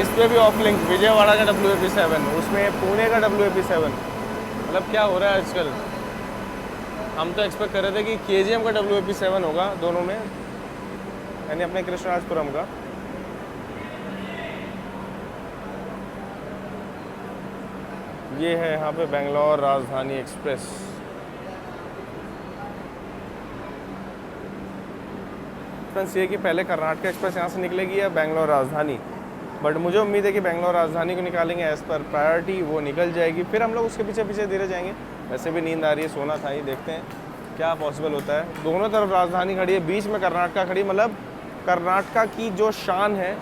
S1: इस पर भी ऑफ लिंक विजयवाड़ा का WAP7, उसमें पुणे का WAP7। मतलब क्या हो रहा है आजकल। हम तो एक्सपेक्ट कर रहे थे कि KGM का WAP7 होगा दोनों में, यानी अपने कृष्णराजपुरम का। ये है यहाँ पे बेंगलोर राजधानी एक्सप्रेस। फ्रेंड्स ये कि पहले कर्नाटका एक्सप्रेस यहाँ से निकलेगी या बेंगलोर राजधानी, बट मुझे उम्मीद है कि बेंगलोर राजधानी को निकालेंगे एज़ पर प्रायोरिटी, वो निकल जाएगी। फिर हम लोग उसके पीछे पीछे धीरे जाएंगे। वैसे भी नींद आ रही है, सोना था ही, देखते हैं क्या पॉसिबल होता है। दोनों तरफ राजधानी खड़ी है, बीच में कर्नाटका खड़ी। मतलब कर्नाटका की जो शान है,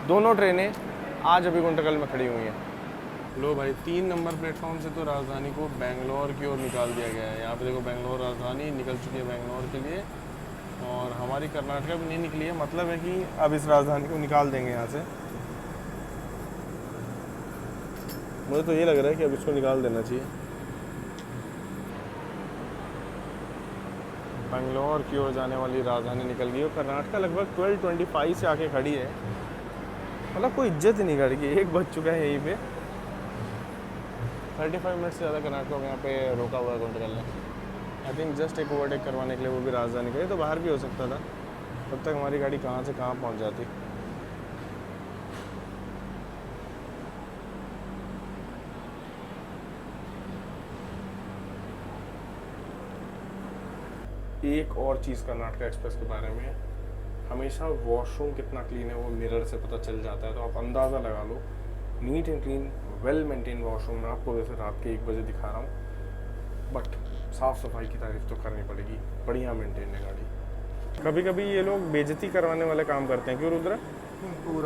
S1: दोनों ट्रेनें आज अभी गुंटकल में खड़ी हुई हैं। लो भाई 3 नंबर प्लेटफॉर्म से तो राजधानी को बेंगलोर की ओर निकाल दिया गया है। यहाँ पे देखो बेंगलोर राजधानी निकल चुकी है बेंगलोर के लिए, और हमारी कर्नाटका भी नहीं निकली है। मतलब है कि अब इस राजधानी को निकाल देंगे यहाँ से। मुझे तो ये लग रहा है कि अब इसको निकाल देना चाहिए। बेंगलोर की ओर जाने वाली राजधानी निकल गई, और कर्नाटका लगभग 12:25 से आके खड़ी है। मतलब कोई इज्जत ही नहीं गाड़ी की। 1 बज चुका है यहीं पे। 35 मिनट से ज़्यादा कर्नाटका को यहाँ पे रोका हुआ है गुंटकल ने। आई थिंक जस्ट एक ओवरटेक करवाने के लिए, वो भी राजधानी का। ये तो बाहर भी हो सकता था। तब तक हमारी गाड़ी कहाँ से कहाँ पहुँच जाती। एक और चीज़ कर्नाटका एक्सप्रेस के बारे में, हमेशा वॉशरूम कितना क्लीन है वो मिरर से पता चल जाता है। तो आप अंदाज़ा लगा लो, neat and clean well maintain washroom में आपको वैसे रात के 1 बजे दिखा रहा हूँ, बट साफ़ सफाई की तारीफ तो करनी पड़ेगी। बढ़िया मेंटेन है गाड़ी। कभी कभी ये लोग बेइज्जती करवाने वाले काम करते हैं। क्यों रुद्र?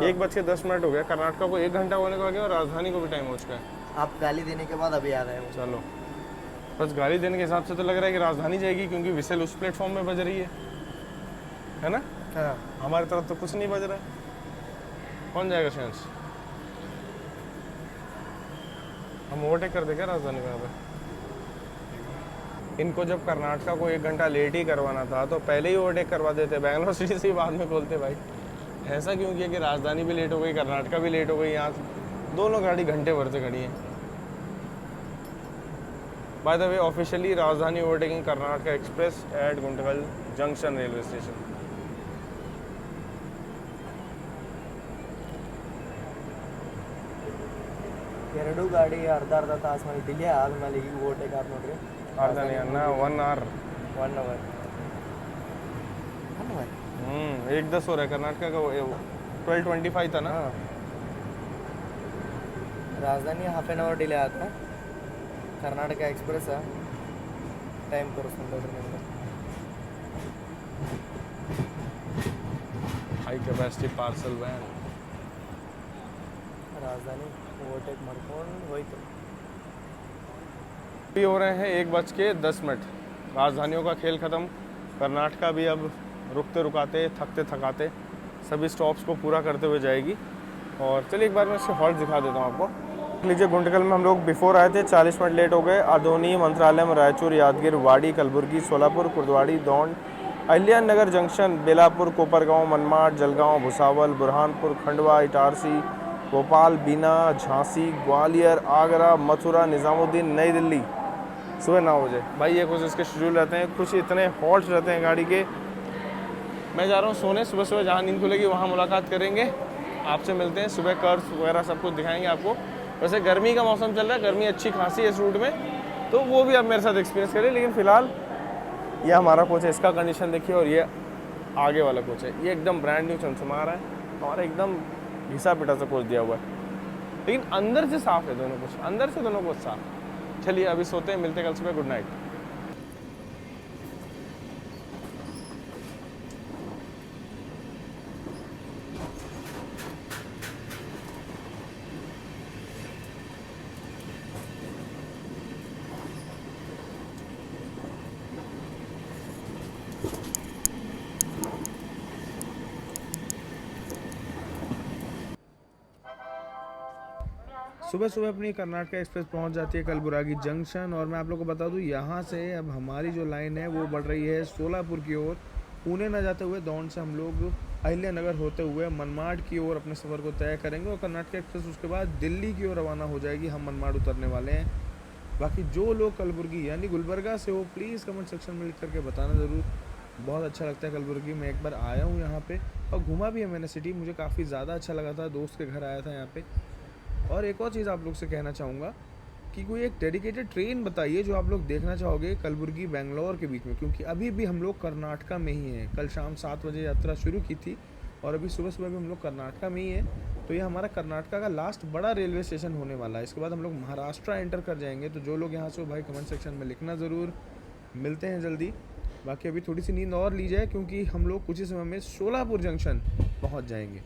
S1: 1:10 हो गया, कर्नाटका को 1 घंटा होने को आ गया, और राजधानी को भी टाइम हो चुका है।
S2: आप गाली देने के बाद अभी आ रहे हो।
S1: चलो बस गाड़ी देने के हिसाब से तो लग रहा है कि राजधानी जाएगी, क्योंकि विसेल उस प्लेटफॉर्म में बज रही है ना?
S2: हाँ
S1: हमारी तरफ तो कुछ नहीं बज रहा है। कौन जाएगा शेंस? हम ओवरटेक कर देंगे राजधानी में। पे इनको जब कर्नाटका को 1 घंटा लेट ही करवाना था तो पहले ही ओवरटेक करवा देते, बैंगलोर सिटी से ही बाद में खोलते भाई। ऐसा क्यों किया कि राजधानी भी लेट हो गई, कर्नाटका भी लेट हो गई, यहाँ दोनों गाड़ी घंटे भर से खड़ी है। By the way officially Rajdhani overtaking Karnataka express at Guntakal junction railway station.
S2: ಎರಡು ಗಾಡಿ ಅರ್ಧ ತಾಸು ಮೇಲೆ ಡಿಲೇ ಆದಮೇಲೆ ಈಗ ಓವರ್ಟೇಕ್ ಆದ ನೋಡ್ರಿ.
S1: ರಾಜಧಾನಿ ಅನ್ನ 1 hour
S2: 1 hour 1 hour
S1: 1:10 हो रहा है। कर्नाटका का 12:25 था ना।
S2: हाँ राजधानी हाफ एन ಅವರ್ ಡಿಲೇ ಆತ. ಕರ್ನಾಟಕ ಎಕ್ಸ್ಪ್ರೆಸ್ ಟೈಮ್ ತೋರಿಸ್ಕೊಂಡು ನಿಮಗೆ.
S1: High capacity parcel van.
S2: Rajdhani overtake ಮಾಡ್ಕೊಂಡು ಹೋಯ್ತು.
S1: भी हो रहे हैं 1:10। राजधानियों का खेल ख़त्म। कर्नाटका भी अब रुकते रुकाते थकते थकाते सभी स्टॉप्स को पूरा करते हुए जाएगी। और चलिए एक बार मैं इसके हॉल्ट दिखा देता हूँ आपको। लीजिए गुंटकल में हम लोग बिफोर आए थे, 40 मिनट लेट हो गए। आदोनी, मंत्रालयम, रायचूर, यादगिर, वाड़ी, कलबुर्गी, सोलापुर, कुर्दवाड़ी, दौंड, अहिल्या नगर जंक्शन, बेलापुर, कोपरगांव, मनमाड, जलगांव, भुसावल, बुरहानपुर, खंडवा, इटारसी, भोपाल, बीना, झांसी, ग्वालियर, आगरा, मथुरा, निज़ामुद्दीन, नई दिल्ली सुबह 9 बजे। भाई ये कुछ इसके शेड्यूल रहते हैं, कुछ इतने हॉल्ट रहते हैं गाड़ी के। मैं जा रहा हूँ सोने। सुबह सुबह जहाँ नींद खुलेगी वहाँ मुलाकात करेंगे, आपसे मिलते हैं। सुबह कर्व्स वगैरह सब कुछ दिखाएंगे आपको। वैसे गर्मी का मौसम चल रहा है, गर्मी अच्छी खासी है इस रूट में, तो वो भी आप मेरे साथ एक्सपीरियंस करें। लेकिन फ़िलहाल ये हमारा कोच है, इसका कंडीशन देखिए। और ये आगे वाला कोच है, ये एकदम ब्रांड न्यू चमचमा रहा है और एकदम घिसा पिटा सा कोच दिया हुआ है, लेकिन अंदर से साफ़ है दोनों कोच, अंदर से दोनों कोच साफ। चलिए अभी सोते हैं, मिलते हैं कल सुबह। Good night. सुबह सुबह अपनी कर्नाटका एक्सप्रेस पहुंच जाती है कलबुर्गी जंक्शन। और मैं आप लोगों को बता दूं, यहाँ से अब हमारी जो लाइन है वो बढ़ रही है सोलापुर की ओर। पुणे न जाते हुए दौंड से हम लोग अहिल्या नगर होते हुए मनमाड की ओर अपने सफ़र को तय करेंगे। और कर्नाटका एक्सप्रेस उसके बाद दिल्ली की ओर रवाना हो जाएगी। हम मनमाड उतरने वाले हैं। बाकी जो लोग कलबुर्गी यानी गुलबर्गा से हो, प्लीज़ कमेंट सेक्शन में लिख करके बताना ज़रूर। बहुत अच्छा लगता है कलबुर्गी। मैं एक बार आया हूँ यहाँ पे और घूमा भी है मैंने सिटी, मुझे काफ़ी ज़्यादा अच्छा लगा था। दोस्त के घर आया था यहाँ पे। और एक और चीज़ आप लोग से कहना चाहूँगा कि कोई एक डेडिकेटेड ट्रेन बताइए जो आप लोग देखना चाहोगे कलबुर्गी बेंगलोर के बीच में, क्योंकि अभी भी हम लोग कर्नाटका में ही हैं। कल शाम 7 बजे यात्रा शुरू की थी और अभी सुबह सुबह भी हम लोग कर्नाटका में ही हैं। तो ये हमारा कर्नाटका का लास्ट बड़ा रेलवे स्टेशन होने वाला है। इसके बाद हम लोग महाराष्ट्र एंटर कर जाएंगे। तो जो लोग यहाँ से हो भाई कमेंट सेक्शन में लिखना ज़रूर। मिलते हैं जल्दी। बाकी अभी थोड़ी सी नींद और ली जाए, क्योंकि हम लोग कुछ ही समय में सोलापुर जंक्शन पहुँच जाएंगे।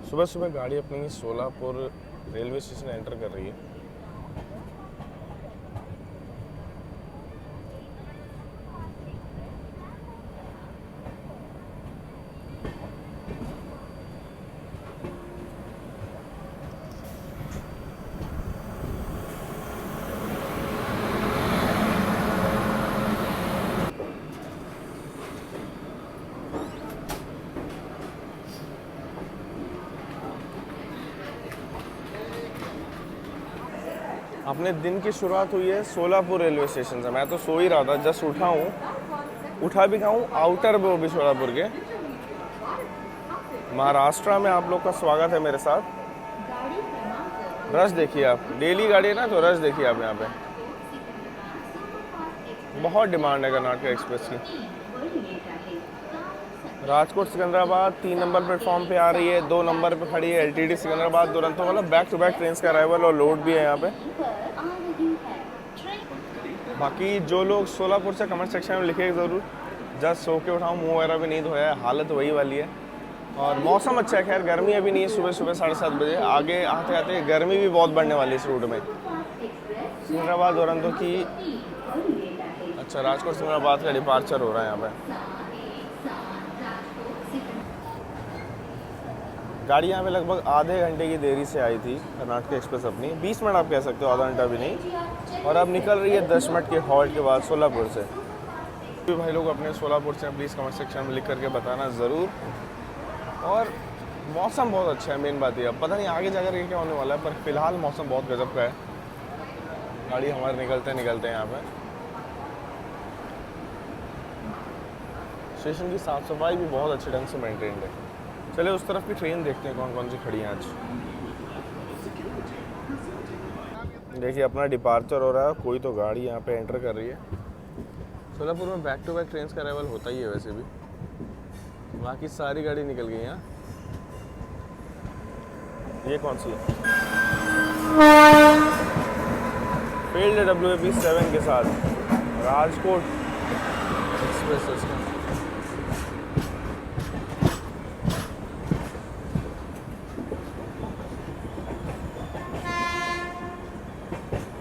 S1: सुबह सुबह गाड़ी अपनी सोलापुर रेलवे स्टेशन एंटर कर रही है। अपने दिन की शुरुआत हुई है सोलापुर रेलवे स्टेशन से। मैं तो सो ही रहा था, जस्ट उठा हूँ, उठा भी कहा हूँ आउटर में, वो भी सोलापुर के। महाराष्ट्र में आप लोग का स्वागत है मेरे साथ। रश देखिए आप, डेली गाड़ी है ना, तो रश देखिए आप यहाँ पे। बहुत डिमांड है कर्नाटक एक्सप्रेस की। राजकोट सिकंदराबाद 3 नंबर प्लेटफॉर्म पे आ रही है, 2 नंबर पे खड़ी है LTT सिकंदराबाद दुरंतो, मतलब बैक टू बैक ट्रेन का अराइवल और लोड भी है यहाँ पे। बाकी जो लोग सोलापुर से कमेंट सेक्शन में लिखे ज़रूर। जस्ट सो के उठाऊँ, मुँह वगैरह भी नहीं धोया है, हालत वही वाली है। और मौसम अच्छा है, खैर गर्मी अभी नहीं है। सुबह सुबह 7:30 बजे, आगे आते आते गर्मी भी बहुत बढ़ने वाली है इस रूट में। सिकंदराबाद दुरंतो की, अच्छा राजकोट सिकंदराबाद का डिपार्चर हो रहा है यहाँ पे। गाड़ी यहाँ पे लगभग आधे घंटे की देरी से आई थी कर्नाटक एक्सप्रेस अपनी, 20 मिनट आप कह सकते हो, आधा घंटा भी नहीं। और अब निकल रही है 10 मिनट के हॉल्ट के बाद सोलापुर से। तो भाई लोग अपने सोलापुर से प्लीज़ कमेंट सेक्शन में लिख करके बताना ज़रूर। और मौसम बहुत अच्छा है, मेन बात ये। अब पता नहीं आगे जाकर के क्या होने वाला है, पर फिलहाल मौसम बहुत गजब का है। गाड़ी हमारे निकलते यहाँ पे। स्टेशन की साफ़ सफाई भी बहुत अच्छे ढंग से मेंटेन्ड है। चले उस तरफ की ट्रेन देखते हैं कौन कौन सी खड़ी हैं आज। देखिए अपना डिपार्चर हो रहा है, कोई तो गाड़ी यहाँ पे एंटर कर रही है। सोलापुर में बैक टू बैक ट्रेन का अराइवल होता ही है वैसे भी। बाकी सारी गाड़ी निकल गई हैं। ये कौन सी है? फील्ड WAP 7 के साथ राजकोट एक्सप्रेस का।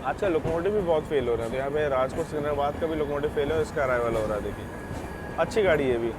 S1: अच्छा लोकोमोटिव भी बहुत फेल हो रहे हैं, तो यहाँ पे राजकोट सिकंदराबाद का भी लोकोमोटिव फेल है, इसका अराइवल हो रहा है। देखिए अच्छी गाड़ी है भी।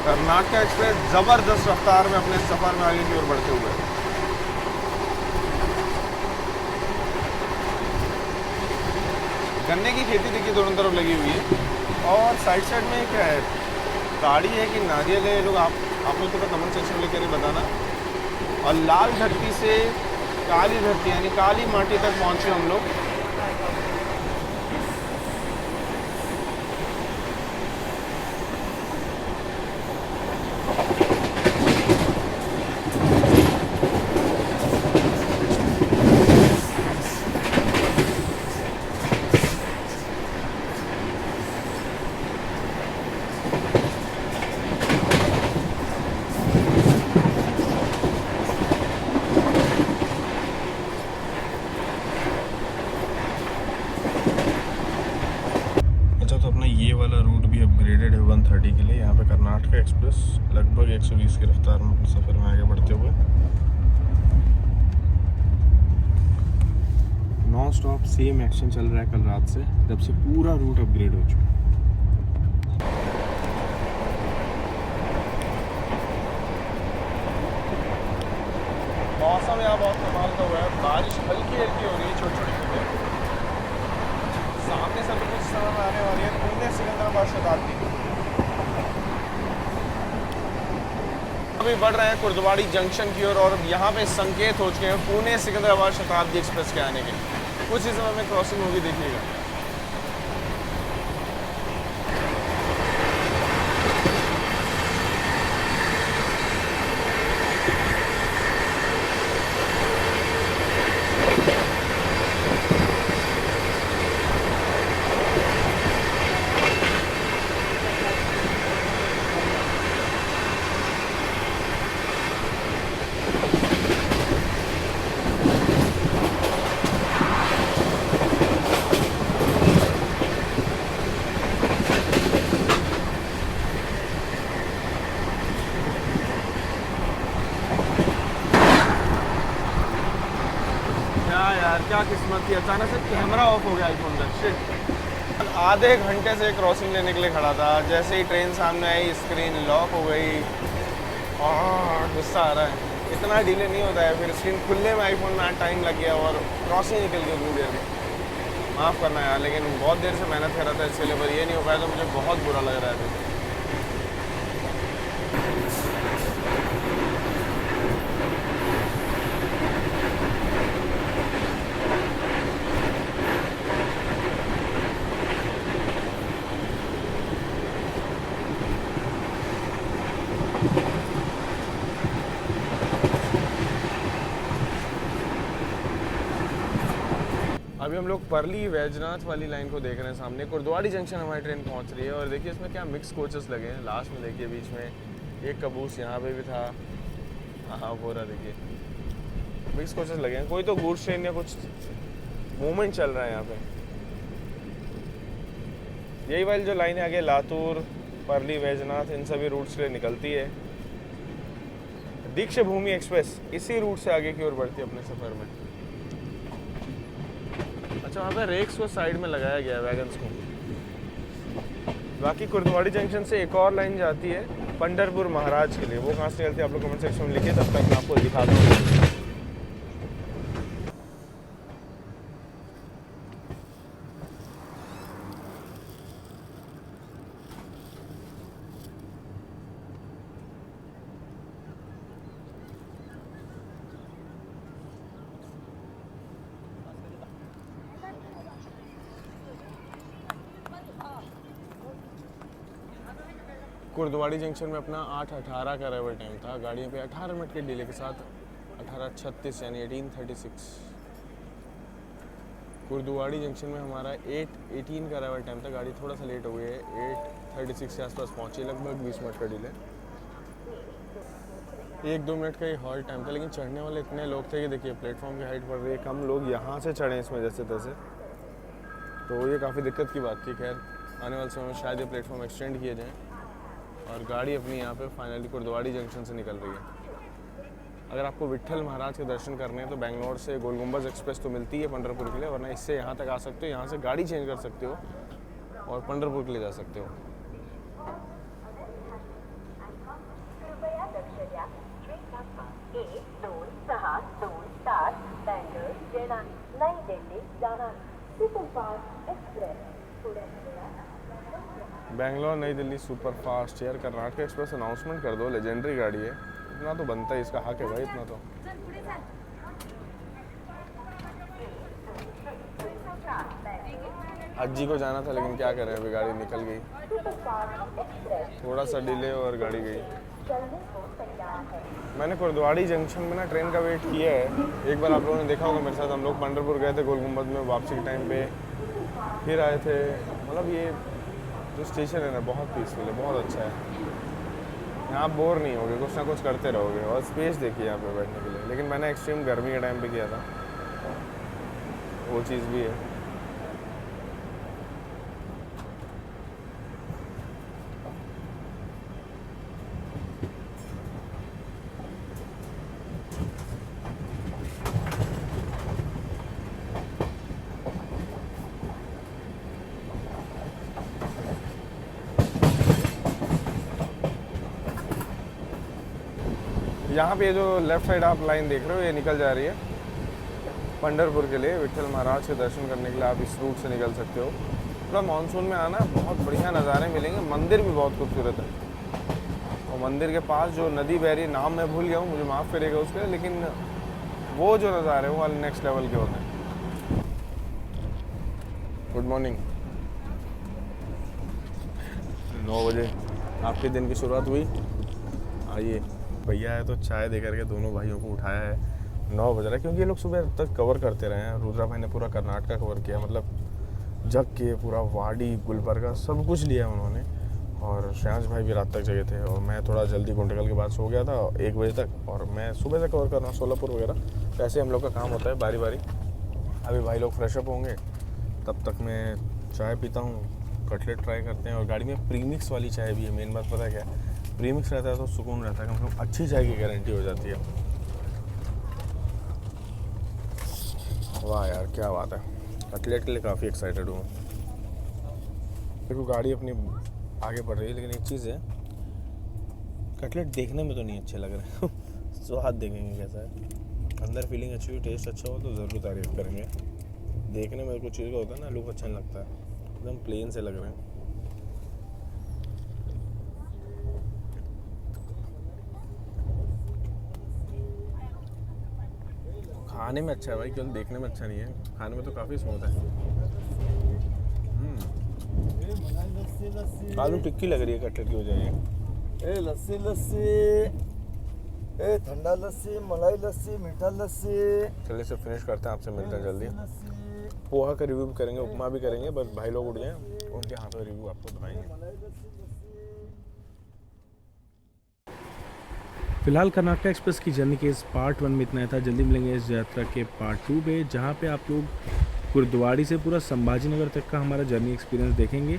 S1: कर्नाटक एक्सप्रेस ज़बरदस्त रफ्तार में अपने सफ़र में आगे की ओर बढ़ते हुए। गन्ने की खेती देखिए दोनों तरफ लगी हुई है। और साइड में क्या है, ताड़ी है कि नारियल है, लोग आप लोग थोड़ा कमेंट सेक्शन में करके बताना। और लाल धरती से काली धरती यानी काली माटी तक पहुँचे हम लोग। ये वाला रूट भी अपग्रेडेड है 130 के लिए। यहाँ पे कर्नाटक एक्सप्रेस लगभग 120 की रफ्तार में अपने सफ़र में आगे बढ़ते हुए नॉन स्टॉप सेम एक्शन चल रहा है कल रात से, जब से पूरा रूट अपग्रेड हो चुका है। मौसम यहाँ बहुत कमाल का हुआ है, बारिश हल्की हल्की हो रही है, छोटी छोटी बूंदें। सामने से कुछ समय में आने वाली है पुणे सिकंदराबाद शताब्दी। अभी बढ़ रहे हैं कुर्दवाड़ी जंक्शन की ओर और यहाँ पे संकेत हो चुके हैं पुणे सिकंदराबाद शताब्दी एक्सप्रेस के आने के। कुछ ही समय में क्रॉसिंग होगी, देखिएगा। किस्मत थी, अचानक से कैमरा ऑफ हो गया आईफोन का। शिट। आधे घंटे से क्रॉसिंग लेने के लिए खड़ा था, जैसे ही ट्रेन सामने आई स्क्रीन लॉक हो गई। गुस्सा आ रहा है, इतना डिले नहीं होता है, फिर स्क्रीन खुलने में आईफोन में टाइम लग गया और क्रॉसिंग निकल गई उतनी देर में। माफ़ करना यार, लेकिन बहुत देर से मेहनत कर रहा था इसके लिए, पर ये नहीं हो पाया तो मुझे बहुत बुरा लग रहा है। अभी हम लोग परली वैजनाथ वाली लाइन को देख रहे हैं। सामने कुर्दवाड़ी जंक्शन हमारी ट्रेन पहुंच रही है और देखिए इसमें क्या मिक्स कोचेस लगे हैं। लास्ट में देखिए बीच में एक कबूस यहाँ पे भी था। हाँ वो रहा, देखिए मिक्स कोचेस लगे हैं। कोई तो गुड्स ट्रेन या कुछ मूवमेंट चल रहा है यहाँ पे। यही वाली जो लाइन है आगे लातूर, परली, वैजनाथ, इन सभी रूट से निकलती है। दीक्षाभूमि एक्सप्रेस इसी रूट से आगे की ओर बढ़ती है अपने सफ़र में। अच्छा, वहाँ पे रेक्स को साइड में लगाया गया है वैगन्स को। बाकी कुर्दवाड़ी जंक्शन से एक और लाइन जाती है पंढरपुर महाराज के लिए। वो कहाँ से चलती है आप लोग कमेंट सेक्शन में लिखिए, तब तक मैं आपको दिखाता हूँ। कुर्दवाड़ी जंक्शन में अपना 8:18 का अराइवल टाइम था। गाड़ियों पे 18 मिनट के डिले के साथ 18:36 यानी 18:36। कुर्दवाड़ी जंक्शन में हमारा 8:18 का अराइवल टाइम था। गाड़ी थोड़ा सा लेट हो गई है, 8:36 के आसपास पहुंची, लगभग 20 मिनट का डिले। 1-2 मिनट का ही हॉल्ट टाइम था, लेकिन चढ़ने वाले इतने लोग थे कि देखिए प्लेटफॉर्म की हाइट बढ़ रही है, कम लोग यहाँ से चढ़े इसमें जैसे तैसे, तो ये काफ़ी दिक्कत की बात थी। खैर आने वाले समय में शायद ये प्लेटफॉर्म एक्सटेंड किए जाएँ और गाड़ी अपनी यहाँ पे फाइनली कुर्दवाड़ी जंक्शन से निकल रही है। अगर आपको विट्ठल महाराज के दर्शन करने हैं तो बेंगलोर से गोल गुम्बज एक्सप्रेस तो मिलती है पंढरपुर के लिए, वरना इससे यहाँ तक आ सकते हो, यहाँ से गाड़ी चेंज कर सकते हो और पंढरपुर के लिए जा सकते हो। बेंगलोर नई दिल्ली सुपर फास्ट यार, कर्नाटक एक्सप्रेस अनाउंसमेंट कर दो, लेजेंडरी गाड़ी है, इतना तो बनता है, इसका हक है भाई इतना तो। अज्जी को जाना था लेकिन क्या करें, अभी गाड़ी निकल गई, थोड़ा सा डिले और गाड़ी गई। मैंने कुर्दवाड़ी जंक्शन में ना ट्रेन का वेट किया है। एक बार आप लोगों ने देखा होगा मेरे साथ, हम लोग पंढरपुर गए थे गोल गुम्बद में, वापसी के टाइम पे फिर आए थे। मतलब ये जो स्टेशन है ना बहुत पीसफुल है, बहुत अच्छा है। यहाँ आप बोर नहीं होगे, कुछ ना कुछ करते रहोगे और स्पेस देखिए यहाँ पे बैठने के लिए। लेकिन मैंने एक्सट्रीम गर्मी के टाइम पे किया था, वो चीज़ भी है। यहाँ पे जो लेफ्ट साइड आप लाइन देख रहे हो ये निकल जा रही है पंढरपुर के लिए। विट्ठल महाराज के दर्शन करने के लिए आप इस रूट से निकल सकते हो। थोड़ा मानसून में आना, बहुत बढ़िया नज़ारे मिलेंगे। मंदिर भी बहुत खूबसूरत है और मंदिर के पास जो नदी बह रही है, नाम मैं भूल गया हूँ, मुझे माफ़ करिएगा उसके, लेकिन वो जो नज़ारे हैं वो वाले नेक्स्ट लेवल के होते हैं। Good morning. 9 बजे आपके दिन की शुरुआत हुई। आइए, भैया है तो चाय दे करके दोनों भाइयों को उठाया है। 9 बज रहा है क्योंकि ये लोग सुबह तक कवर करते रहे हैं। रुद्रा भाई ने पूरा कर्नाटका कवर किया, मतलब जग के पूरा वाडी, गुलबर्गा सब कुछ लिया उन्होंने। और श्रेयांश भाई भी रात तक जगे थे और मैं थोड़ा जल्दी गुंडकल के बाद सो गया था 1 बजे तक, और मैं सुबह से कवर कर रहा हूँ सोलापुर वगैरह। तो ऐसे हम लोग का काम होता है बारी बारी। अभी भाई लोग फ्रेशअप होंगे, तब तक मैं चाय पीता हूँ, कटलेट ट्राई करते हैं। और गाड़ी में प्रीमिक्स वाली चाय भी है। मेन बात पता है क्या है, प्रीमिक्स रहता है तो सुकून रहता है, कम से कम अच्छी चाय की गारंटी हो जाती है। वाह यार क्या बात है, कटलेट के लिए काफ़ी एक्साइटेड हूँ। देखो गाड़ी अपनी आगे बढ़ रही है, लेकिन एक चीज़ है, कटलेट देखने में तो नहीं अच्छे लग रहे स्वाद देखेंगे कैसा है। अंदर फीलिंग अच्छी हुई, टेस्ट अच्छा हो तो ज़रूर तारीफ़ करेंगे। देखने में कुछ चीज़ का होता है ना, लुक अच्छा नहीं लगता है, एकदम प्लेन से लग रहे हैं। खाने में अच्छा है भाई, क्यों देखने में अच्छा नहीं है, खाने में तो काफ़ी स्मूथ है। आलू टिक्की लग रही है कटलेट की बजाय।
S2: ए लस्सी लस्सी, ए ठंडा लस्सी, मलाई लस्सी, मीठा लस्सी।
S1: चलिए इसे फिनिश करते हैं, आपसे मिलते हैं जल्दी। पोहा का रिव्यू भी करेंगे, उपमा भी करेंगे, बस भाई लोग उठ जाएं, उनके हाथ का रिव्यू आपको बताएंगे।
S4: फिलहाल कर्नाटक एक्सप्रेस की जर्नी के इस पार्ट 1 में इतना ही था। जल्दी मिलेंगे इस यात्रा के पार्ट 2 पे, जहाँ पे आप लोग गुरुद्वारी से पूरा संभाजी नगर तक का हमारा जर्नी एक्सपीरियंस देखेंगे।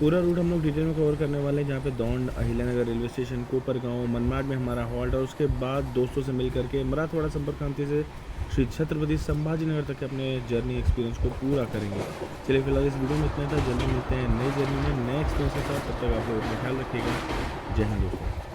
S4: पूरा रूट हम लोग डिटेल में कवर करने वाले हैं, जहाँ पे दौंड, अहिल्यानगर रेलवे स्टेशन, कोपरगांव, मनमाड में हमारा हॉल्ट, और उसके बाद दोस्तों से मिल करके मराठवाड़ा संपर्क क्रांति से श्री छत्रपति संभाजी नगर तक के अपने जर्नी एक्सपीरियंस को पूरा करेंगे। चलिए फिलहाल इस वीडियो में इतना था, जल्दी मिलते हैं नई जर्नी में, नए एक्सपीरियंस के साथ। तब तक आप लोग अपना ख्याल रखिएगा। जय हिंद दोस्तों।